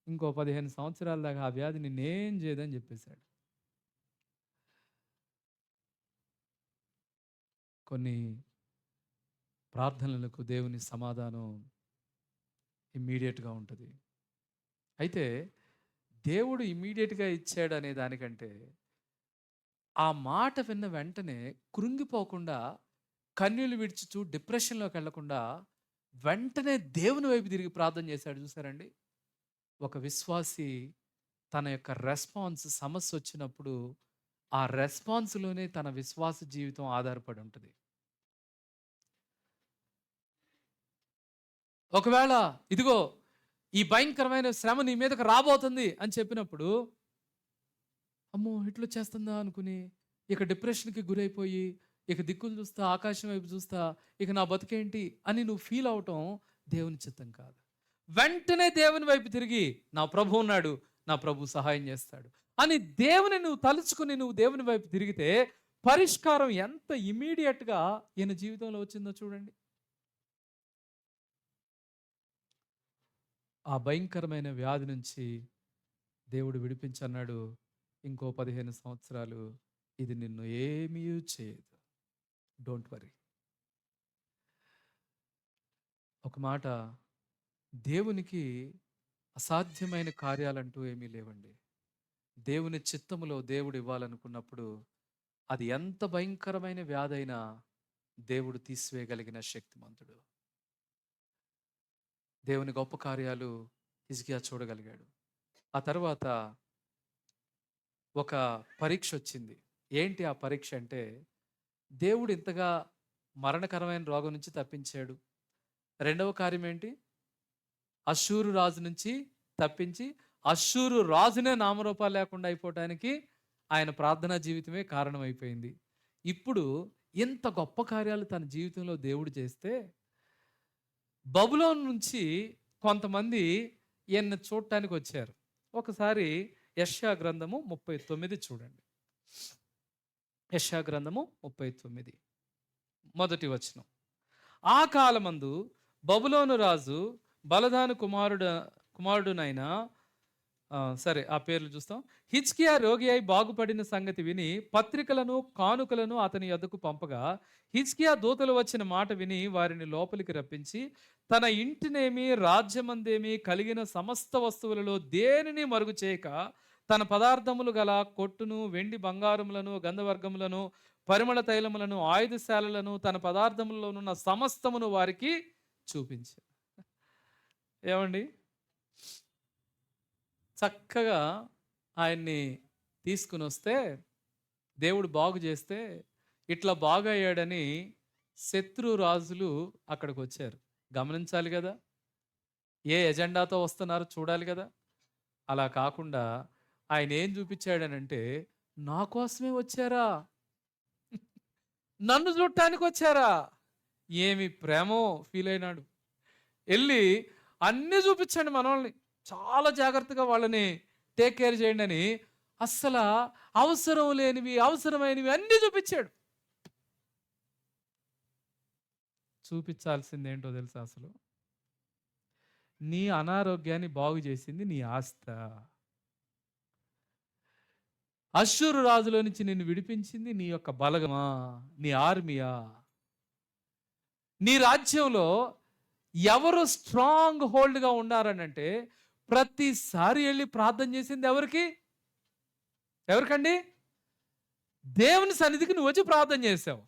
ఇంకో 15 సంవత్సరాల దాకా ఆ వ్యాధి నిన్నేం చేయదని చెప్పేశాడు. కొన్ని ప్రార్థనలకు దేవుని సమాధానం ఇమ్మీడియట్గా ఉంటుంది. అయితే దేవుడు ఇమ్మీడియట్గా ఇచ్చాడు అనే దానికంటే, ఆ మాట విన్న వెంటనే కృంగిపోకుండా, కన్నీళ్లు విడిచుచు డిప్రెషన్లోకి వెళ్లకుండా వెంటనే దేవుని వైపు తిరిగి ప్రార్థన చేశాడు. చూసారండి, ఒక విశ్వాసి తన యొక్క రెస్పాన్స్ సమస్య వచ్చినప్పుడు ఆ రెస్పాన్స్లోనే తన విశ్వాస జీవితం ఆధారపడి ఉంటుంది. ఒకవేళ ఇదిగో ఈ భయంకరమైన శ్రమ నీ మీదకి రాబోతుంది అని చెప్పినప్పుడు, అమ్మో ఇట్లా చేస్తుందా అనుకుని ఇక డిప్రెషన్కి గురైపోయి, ఇక దిక్కులు చూస్తా, ఆకాశం వైపు చూస్తా, ఇక నా బతుకేంటి అని నువ్వు ఫీల్ అవటం దేవుని చిత్తం కాదు. వెంటనే దేవుని వైపు తిరిగి, నా ప్రభు ఉన్నాడు, నా ప్రభు సహాయం చేస్తాడు అని దేవుని నువ్వు తలుచుకుని నువ్వు దేవుని వైపు తిరిగితే పరిష్కారం ఎంత ఇమీడియట్గా ఈయన జీవితంలో వచ్చిందో చూడండి. ఆ భయంకరమైన వ్యాధి నుంచి దేవుడు విడిపించన్నాడు. ఇంకో 15 సంవత్సరాలు ఇది నిన్ను ఏమీ చేయదు, డోంట్ వరీ. ఒక మాట, దేవునికి అసాధ్యమైన కార్యాలంటూ ఏమీ లేవండి. దేవుని చిత్తములో దేవుడు ఇవ్వాలనుకున్నప్పుడు అది ఎంత భయంకరమైన వ్యాధైనా దేవుడు తీసివేయగలిగిన శక్తిమంతుడు. దేవుని గొప్ప కార్యాలు హిజ్కియా చూడగలిగాడు. ఆ తర్వాత ఒక పరీక్ష వచ్చింది. ఏంటి ఆ పరీక్ష అంటే, దేవుడు ఇంతగా మరణకరమైన రోగం నుంచి తప్పించాడు. రెండవ కార్యం ఏంటి? అష్షూరు రాజు నుంచి తప్పించి అష్షూరు రాజునే నామరూపాలు లేకుండా అయిపోవటానికి ఆయన ప్రార్థనా జీవితమే కారణమైపోయింది. ఇప్పుడు ఇంత గొప్ప కార్యాలు తన జీవితంలో దేవుడు చేస్తే, బబులోను నుంచి కొంతమంది ఈయన్ని చూడటానికి వచ్చారు. ఒకసారి యెషయా గ్రంథము 39 చూడండి. యెషయా గ్రంథము 39 మొదటి వచనం. ఆ కాలమందు బబులోను రాజు బలదాను కుమారుడునైన సరే ఆ పేర్లు చూస్తాం. హిజ్కియా రోగి అయి బాగుపడిన సంగతి విని పత్రికలను కానుకలను అతని యొద్దకు పంపగా, హిజ్కియా దూతలు వచ్చిన మాట విని వారిని లోపలికి రప్పించి, తన ఇంటినేమి రాజ్యమందేమి కలిగిన సమస్త వస్తువులలో దేనిని మరుగు చేయక తన పదార్థములు గల కొట్టును, వెండి బంగారములను, గంధవర్గములను, పరిమళ తైలములను, ఆయుధశాలలను, తన పదార్థములలోనున్న సమస్తమును వారికి చూపించారు. ఏమండి, చక్కగా ఆయన్ని తీసుకుని వస్తే, దేవుడు బాగు చేస్తే, ఇట్లా బాగయ్యాడని శత్రు రాజులు అక్కడికి వచ్చారు. గమనించాలి కదా, ఏ ఎజెండాతో వస్తున్నారో చూడాలి కదా. అలా కాకుండా ఆయన ఏం చూపించాడనంటే, నా కోసమే వచ్చారా, నన్ను చూడటానికి వచ్చారా, ఏమి ప్రేమో ఫీల్ అయినాడు. వెళ్ళి అన్నీ చూపించండి మనల్ని, చాలా జాగ్రత్తగా వాళ్ళని టేక్ కేర్ చేయండి అని అస్సలు అవసరం లేనివి అవసరమైనవి అన్నీ చూపించాడు. చూపించాల్సింది ఏంటో తెలుసా? అసలు నీ అనారోగ్యాన్ని బాగు చేసింది నీ ఆస్త, అశ్షూరు రాజులో నుంచి నిన్ను విడిపించింది నీ యొక్క బలగమా, నీ ఆర్మీయా? నీ రాజ్యంలో ఎవరు స్ట్రాంగ్ హోల్డ్గా ఉన్నారనంటే, ప్రతిసారి వెళ్ళి ప్రార్థన చేసింది ఎవరికి? ఎవరికండి? దేవుని సన్నిధికి నువ్వు వచ్చి ప్రార్థన చేసావు.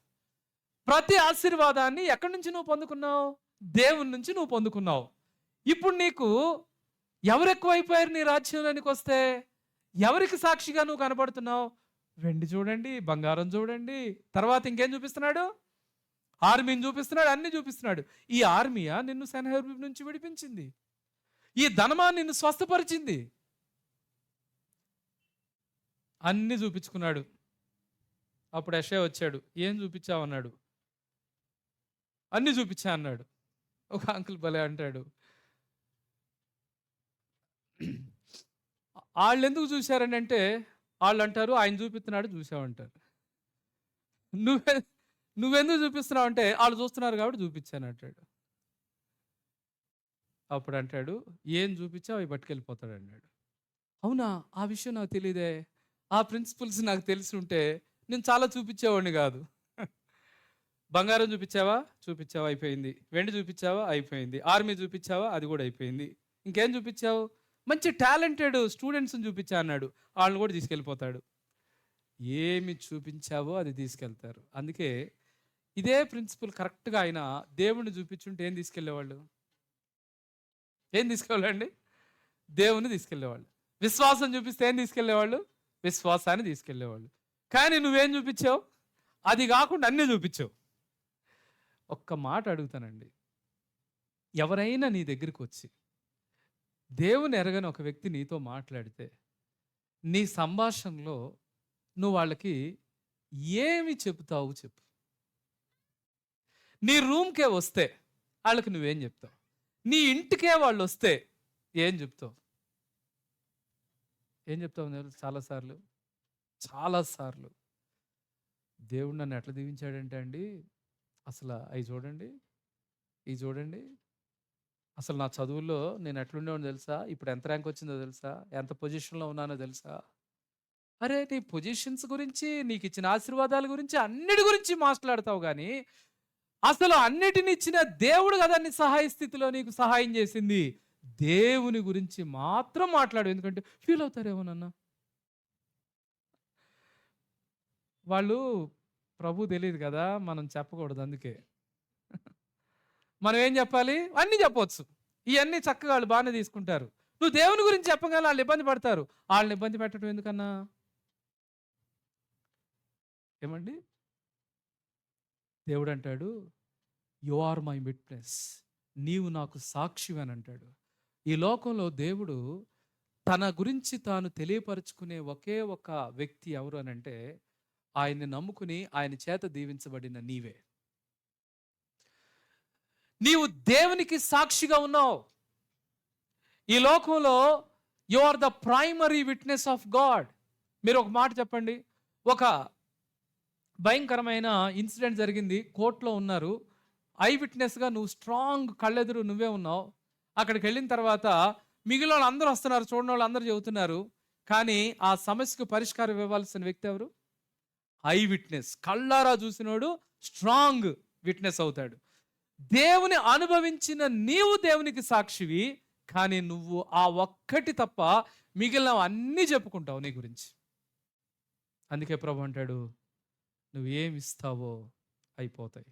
ప్రతి ఆశీర్వాదాన్ని ఎక్కడి నుంచి నువ్వు పొందుకున్నావు? దేవుని నుంచి నువ్వు పొందుకున్నావు. ఇప్పుడు నీకు ఎవరు ఎక్కువైపోయారు నీ రాజ్యంలోనికి వస్తే? ఎవరికి సాక్షిగా నువ్వు కనబడుతున్నావు? వెండి చూడండి, బంగారం చూడండి, తర్వాత ఇంకేం చూపిస్తున్నాడు? ఆర్మీని చూపిస్తున్నాడు, అన్ని చూపిస్తున్నాడు. ఈ ఆర్మీయా నిన్ను సెనహెరీబు నుంచి విడిపించింది? ఈ ధనమా నిన్ను స్వస్థపరిచింది? అన్ని చూపించుకున్నాడు. అప్పుడు యెషయా వచ్చాడు, ఏం చూపించావు అన్నాడు. అన్ని చూపించా అన్నాడు. ఒక అంకుల్ భలే అంటాడు, వాళ్ళు ఎందుకు చూశారని అంటే, వాళ్ళు అంటారు ఆయన చూపిస్తున్నాడు చూసామంటారు. నువ్వే నువ్వెందుకు చూపిస్తున్నావు అంటే, వాళ్ళు చూస్తున్నారు కాబట్టి చూపించాను అంటాడు. అప్పుడు అంటాడు, ఏం చూపించావు అవి పట్టుకెళ్ళిపోతాడు అన్నాడు. అవునా, ఆ విషయం నాకు తెలియదే, ఆ ప్రిన్సిపల్స్ నాకు తెలిసి ఉంటే నేను చాలా చూపించేవాడిని కాదు. బంగారం చూపించావా? చూపించావా, అయిపోయింది. వెండి చూపించావా? అయిపోయింది. ఆర్మీ చూపించావా? అది కూడా అయిపోయింది. ఇంకేం చూపించావు? మంచి టాలెంటెడ్ స్టూడెంట్స్ని చూపించా అన్నాడు. వాళ్ళని కూడా తీసుకెళ్ళిపోతాడు. ఏమి చూపించావో అది తీసుకెళ్తారు. అందుకే ఇదే ప్రిన్సిపల్ కరెక్ట్గా ఆయన దేవుణ్ణి చూపించుంటే ఏం తీసుకెళ్ళేవాళ్ళు? ఏం తీసుకెళ్ళండి? దేవుణ్ణి తీసుకెళ్ళేవాళ్ళు. విశ్వాసం చూపిస్తే ఏం తీసుకెళ్ళేవాళ్ళు? విశ్వాసాన్ని తీసుకెళ్ళేవాళ్ళు. కానీ నువ్వేం చూపించావు? అది కాకుండా అన్నీ చూపించావు. ఒక్క మాట అడుగుతానండి, ఎవరైనా నీ దగ్గరికి వచ్చి దేవుని ఎరగని ఒక వ్యక్తి నీతో మాట్లాడితే, నీ సంభాషణలో నువ్వు వాళ్ళకి ఏమి చెబుతావు చెప్పు. నీ రూమ్కే వస్తే వాళ్ళకి నువ్వేం చెప్తావు? నీ ఇంటికే వాళ్ళు వస్తే ఏం చెప్తావు? ఏం చెప్తావు? చాలాసార్లు దేవుడు నన్ను ఎట్లా దీవించాడంటే అండి, అసలు అవి చూడండి, ఇవి చూడండి, అసలు నా చదువుల్లో నేను ఎట్లుండేవాడిని తెలుసా, ఇప్పుడు ఎంత ర్యాంక్ వచ్చిందో తెలుసా, ఎంత పొజిషన్లో ఉన్నానో తెలుసా? అరే, నీ పొజిషన్స్ గురించి, నీకు ఇచ్చిన ఆశీర్వాదాల గురించి, అన్నిటి గురించి మాట్లాడతావు కానీ అసలు అన్నిటిని ఇచ్చిన దేవుడు కదా నీ సహాయ స్థితిలో నీకు సహాయం చేసింది. దేవుని గురించి మాత్రం మాట్లాడు. ఎందుకంటే ఫీల్ అవుతారేమోనన్నా. వాళ్ళు ప్రభు తెలియదు కదా, మనం చెప్పకూడదు. అందుకే మనం ఏం చెప్పాలి? అన్నీ చెప్పవచ్చు. ఇవన్నీ చక్కగా వాళ్ళు బాగానే తీసుకుంటారు. నువ్వు దేవుని గురించి చెప్పగానే వాళ్ళు ఇబ్బంది పడతారు. వాళ్ళని ఇబ్బంది పెట్టడం ఎందుకన్నా? ఏమండి, దేవుడు అంటాడు, యు ఆర్ మై విట్నెస్, నీవు నాకు సాక్షి అని అంటాడు. ఈ లోకంలో దేవుడు తన గురించి తాను తెలియపరుచుకునే ఒకే ఒక వ్యక్తి ఎవరు అని అంటే, ఆయన్ని నమ్ముకుని ఆయన చేత దీవించబడిన నీవే. నీవు దేవునికి సాక్షిగా ఉన్నావు. ఈ లోకంలో you are the primary witness of God. మీరు ఒక మాట చెప్పండి, ఒక భయంకరమైన ఇన్సిడెంట్ జరిగింది, కోర్టులో ఉన్నారు, ఐ విట్నెస్గా నువ్వు స్ట్రాంగ్ కళ్ళెదురు నువ్వే ఉన్నావు. అక్కడికి వెళ్ళిన తర్వాత మిగిలిన వాళ్ళు అందరూ వస్తున్నారు, చూడని వాళ్ళు అందరూ చెబుతున్నారు, కానీ ఆ సమస్యకు పరిష్కారం ఇవ్వాల్సిన వ్యక్తి ఎవరు? I witness. కళ్ళారా చూసినోడు స్ట్రాంగ్ విట్నెస్ అవుతాడు. దేవుని అనుభవించిన నీవు దేవునికి సాక్షివి, కానీ నువ్వు ఆ ఒక్కటి తప్ప మిగిలిన అన్నీ చెప్పుకుంటావు నీ గురించి. అందుకే ప్రభు అంటాడు, నువ్వు ఏమి ఇస్తావో అయిపోతాయి.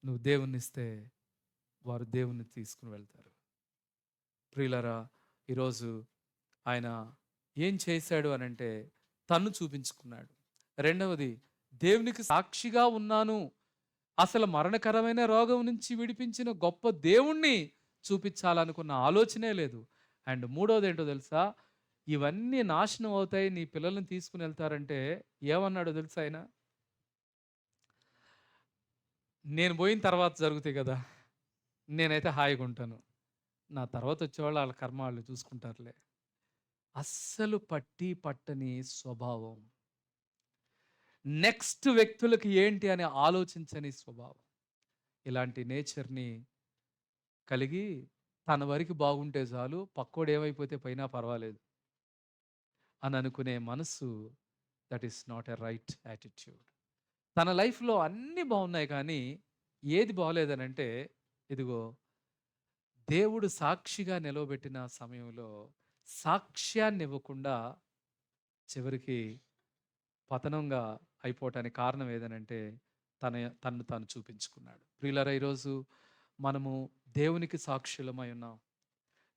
నువ్వు దేవుణ్ణి ఇస్తే వారు దేవుణ్ణి తీసుకుని వెళ్తారు. ప్రియులరా, ఈరోజు ఆయన ఏం చేశాడు అనంటే తన్ను చూపించుకున్నాడు. రెండవది, దేవునికి సాక్షిగా ఉన్నాను, అసలు మరణకరమైన రోగం నుంచి విడిపించిన గొప్ప దేవుణ్ణి చూపించాలనుకున్న ఆలోచనే లేదు. అండ్ మూడవది ఏంటో తెలుసా, ఇవన్నీ నాశనం అవుతాయి, నీ పిల్లల్ని తీసుకుని వెళ్తారంటే ఏమన్నాడో తెలుసా ఆయన? నేను పోయిన తర్వాత జరుగుతాయి కదా, నేనైతే హాయిగా ఉంటాను, నా తర్వాత వచ్చేవాళ్ళు వాళ్ళ కర్మ వాళ్ళు చూసుకుంటారులే. అస్సలు పట్టని స్వభావం, నెక్స్ట్ వ్యక్తులకి ఏంటి అని ఆలోచించని స్వభావం, ఇలాంటి నేచర్ని కలిగి తన వరకు బాగుంటే చాలు, పక్కోడు ఏమైపోతే పోయినా పర్వాలేదు అని అనుకునే మనసు, that is not a right attitude. తన లైఫ్లో అన్నీ బాగున్నాయి కానీ ఏది బాగోలేదనంటే, ఇదిగో దేవుడు సాక్షిగా నిలవబెట్టిన సమయంలో సాక్ష్యాన్ని ఇవ్వకుండా చివరికి పతనంగా అయిపోవటానికి కారణం ఏదనంటే, తన్ను తాను చూపించుకున్నాడు. ప్రియులారా, ఈరోజు మనము దేవునికి సాక్షులమై ఉన్నాం.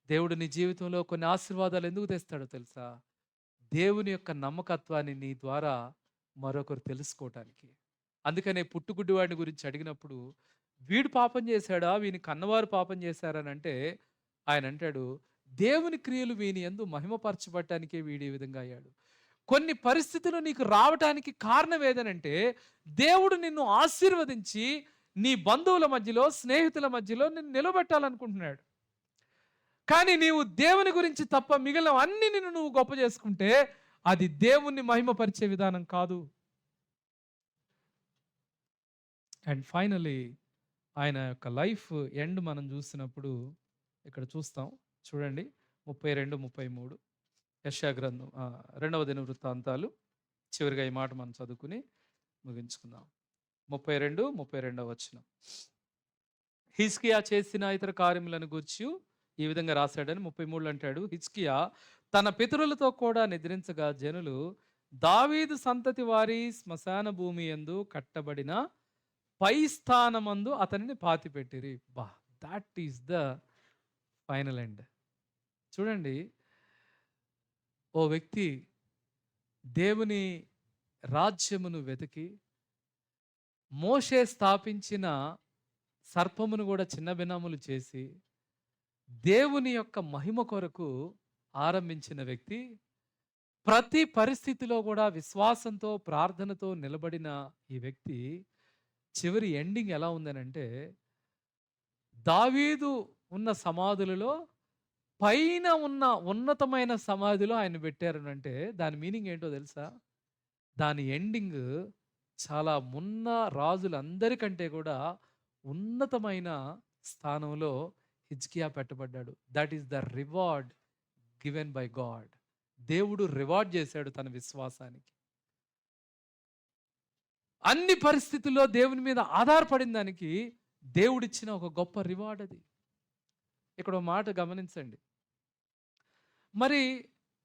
దేవుడు నీ జీవితంలో కొన్ని ఆశీర్వాదాలు ఎందుకు తెస్తాడో తెలుసా? దేవుని యొక్క నమ్మకత్వాన్ని నీ ద్వారా మరొకరు తెలుసుకోవటానికి. అందుకనే పుట్టుగుడ్డివాడిని గురించి అడిగినప్పుడు, వీడు పాపం చేశాడా, వీని కన్నవారు పాపం చేశారని అంటే, ఆయన అంటాడు, దేవుని క్రియలు వీని యందు మహిమపరచబడటానికే వీడు ఈ విధంగా అయ్యాడు. కొన్ని పరిస్థితులు నీకు రావటానికి కారణం ఏదనంటే, దేవుడు నిన్ను ఆశీర్వదించి నీ బంధువుల మధ్యలో, స్నేహితుల మధ్యలో నిన్ను నిలబెట్టాలనుకుంటున్నాడు. కానీ నీవు దేవుని గురించి తప్ప మిగిలిన అన్ని నిన్ను నువ్వు గొప్ప చేసుకుంటే అది దేవుణ్ణి మహిమపరిచే విధానం కాదు. అండ్ ఫైనలీ ఆయన యొక్క లైఫ్ ఎండ్ మనం చూసినప్పుడు ఇక్కడ చూస్తాం, చూడండి 32-33 యెషయా గ్రంథం, 2వ దినవృత్తాంతాలు, చివరిగా ఈ మాట మనం చదువుకుని ముగించుకుందాం. 32-32 వచనం. హిజ్కియా చేసిన ఇతర కార్యములను గూర్చి ఈ విధంగా రాశాడని 33 అంటాడు. హిజ్కియా తన పితరులతో కూడా నిద్రించగా జనులు దావీదు సంతతి వారి శ్మశాన భూమి యందు కట్టబడిన పై స్థానమందు అతనిని పాతిపెట్టిరి. బా, that is the final end. చూడండి, ఓ వ్యక్తి దేవుని రాజ్యమును వెతికి మోషే స్థాపించిన సర్పమును కూడా చిన్న భిన్నములు చేసి దేవుని యొక్క మహిమ కొరకు ఆరంభించిన వ్యక్తి, ప్రతి పరిస్థితిలో కూడా విశ్వాసంతో ప్రార్థనతో నిలబడిన ఈ వ్యక్తి చివరి ఎండింగ్ ఎలా ఉందనంటే, దావీదు ఉన్న సమాధులలో పైన ఉన్న ఉన్నతమైన సమాధిలో ఆయన పెట్టారనంటే దాని మీనింగ్ ఏంటో తెలుసా? దాని ఎండింగ్ చాలా మున్న రాజులందరికంటే కూడా ఉన్నతమైన స్థానంలో హిజ్కియా పెట్టబడ్డాడు. That is the reward given by God. దేవుడు రివార్డ్ చేశాడు తన విశ్వాసానికి. అన్ని పరిస్థితుల్లో దేవుని మీద ఆధారపడిన దానికి దేవుడిచ్చిన ఒక గొప్ప రివార్డ్ అది. ఇక్కడ ఒక మాట గమనించండి. మరి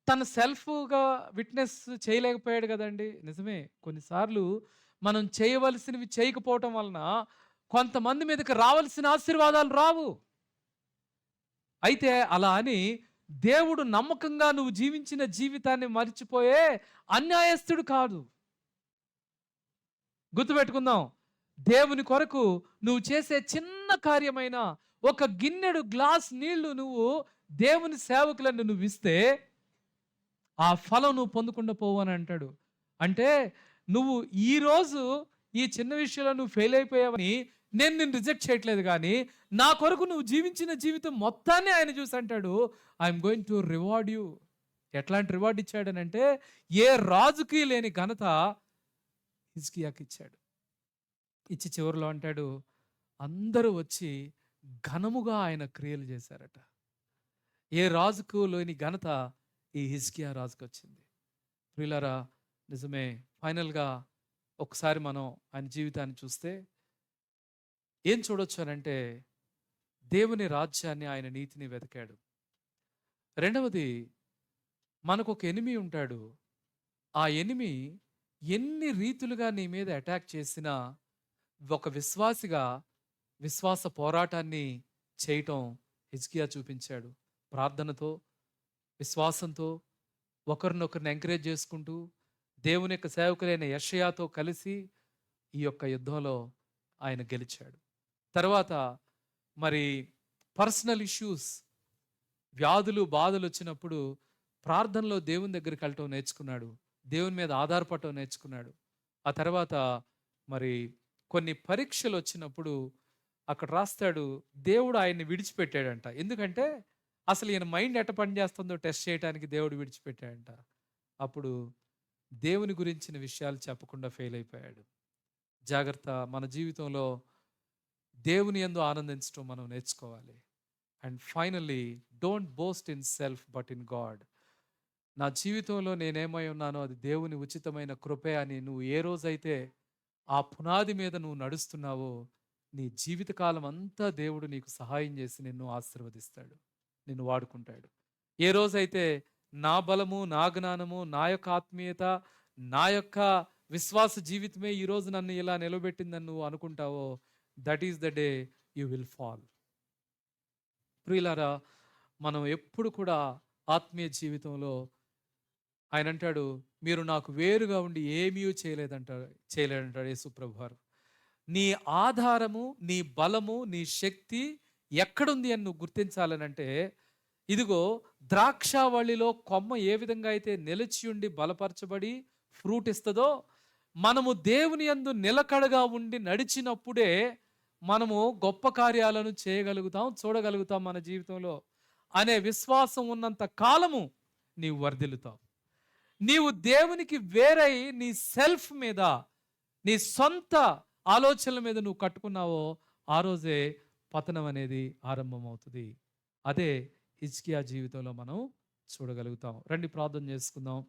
తన సెల్ఫ్గా విట్నెస్ చేయలేకపోయాడు కదండి. నిజమే, కొన్నిసార్లు మనం చేయవలసినవి చేయకపోవటం వలన కొంతమంది మీదకి రావాల్సిన ఆశీర్వాదాలు రావు. అయితే అలా అని దేవుడు నమ్మకంగా నువ్వు జీవించిన జీవితాన్ని మర్చిపోయే అన్యాయస్తుడు కాదు. గుర్తుపెట్టుకుందాం, దేవుని కొరకు నువ్వు చేసే చిన్న కార్యమైన ఒక గిన్నెడు గ్లాస్ నీళ్లు నువ్వు దేవుని సేవకులను నువ్వు ఇస్తే ఆ ఫలం నువ్వు పొందకుండా పోవు అని అంటాడు. అంటే నువ్వు ఈరోజు ఈ చిన్న విషయంలో నువ్వు ఫెయిల్ అయిపోయావని నేను నిన్ను రిజెక్ట్ చేయట్లేదు, కానీ నా కొరకు నువ్వు జీవించిన జీవితం మొత్తాన్ని ఆయన చూసి అంటాడు, I'm going to reward you. ఎట్లాంటి రివార్డ్ ఇచ్చాడనంటే, ఏ రాజుకి లేని ఘనత హిజ్కియాకి ఇచ్చాడు. ఇచ్చి చివరిలో అంటాడు, అందరూ వచ్చి ఘనముగా ఆయన క్రియలు చేశారట. ఏ రాజుకు లేని ఘనత ఈ హిజ్కియా రాజుకు వచ్చింది. ప్రియులారా, నిజమే, ఫైనల్గా ఒకసారి మనం ఆయన జీవితాన్ని చూస్తే ఏం చూడొచ్చు అనంటే, దేవుని రాజ్యాన్ని, ఆయన నీతిని వెతికాడు. రెండవది, మనకు ఒక ఎనిమి ఉంటాడు. ఆ ఎనిమి ఎన్ని రీతులుగా నీ మీద అటాక్ చేసినా ఒక విశ్వాసిగా విశ్వాస పోరాటాన్ని చేయటం హిజ్కియా చూపించాడు. ప్రార్థనతో, విశ్వాసంతో, ఒకరినొకరిని ఎంకరేజ్ చేసుకుంటూ, దేవుని యొక్క సేవకులైన యెషయాతో కలిసి ఈ యొక్క యుద్ధంలో ఆయన గెలిచాడు. తర్వాత మరి పర్సనల్ ఇష్యూస్, వ్యాధులు బాధలు వచ్చినప్పుడు ప్రార్థనలో దేవుని దగ్గరికి వెళ్ళటం నేర్చుకున్నాడు. దేవుని మీద ఆధారపడటం నేర్చుకున్నాడు. ఆ తర్వాత మరి కొన్ని పరీక్షలు వచ్చినప్పుడు అక్కడ రాస్తాడు, దేవుడు ఆయన్ని విడిచిపెట్టాడంట. ఎందుకంటే అసలు ఈయన మైండ్ ఎట్ట పని చేస్తుందో టెస్ట్ చేయడానికి దేవుడు విడిచిపెట్టాడంట. అప్పుడు దేవుని గురించిన విషయాలు చెప్పకుండా ఫెయిల్ అయిపోయాడు. జాగ్రత్త, మన జీవితంలో దేవుని యందు ఆనందించడం మనం నేర్చుకోవాలి. And finally, don't boast in self but in God. నా జీవితంలో నేనేమై ఉన్నానో అది దేవుని ఉచితమైన కృపే అని నువ్వు ఏ రోజైతే ఆ పునాది మీద నువ్వు నడుస్తున్నావో, నీ జీవితకాలం అంతా దేవుడు నీకు సహాయం చేసి నిన్ను ఆశీర్వదిస్తాడు, నిన్ను వాడుకుంటాడు. ఏ రోజైతే నా బలము, నా జ్ఞానము, నా యొక్క ఆత్మీయత, నా యొక్క విశ్వాస జీవితమే ఈరోజు నన్ను ఇలా నిలబెట్టిందని నువ్వు అనుకుంటావో, that is the day you will fall. ప్రియులారా, మనం ఎప్పుడు కూడా ఆత్మీయ జీవితంలో ఆయన అంటాడు, మీరు నాకు వేరుగా ఉండి ఏమీ చేయలేడంటాడు యేసుప్రభు వారు. నీ ఆధారము, నీ బలము, నీ శక్తి ఎక్కడుంది అని నువ్వు గుర్తించాలనంటే, ఇదిగో ద్రాక్షావళిలో కొమ్మ ఏ విధంగా అయితే నిలిచి ఉండి బలపరచబడి ఫ్రూట్ ఇస్తుందో, మనము దేవుని యందు నిలకడగా ఉండి నడిచినప్పుడే మనము గొప్ప కార్యాలను చేయగలుగుతాం, చూడగలుగుతాం మన జీవితంలో అనే విశ్వాసం ఉన్నంత కాలము నీవు వర్ధిల్లుతావు. నీవు దేవునికి వేరై నీ సెల్ఫ్ మీద, నీ సొంత ఆలోచనల మీద నువ్వు కట్టుకున్నావో, ఆ రోజే పతనం అనేది ఆరంభమవుతుంది. అదే హిజ్కియా జీవితంలో మనం చూడగలుగుతాం. రండి ప్రార్థన చేసుకుందాం.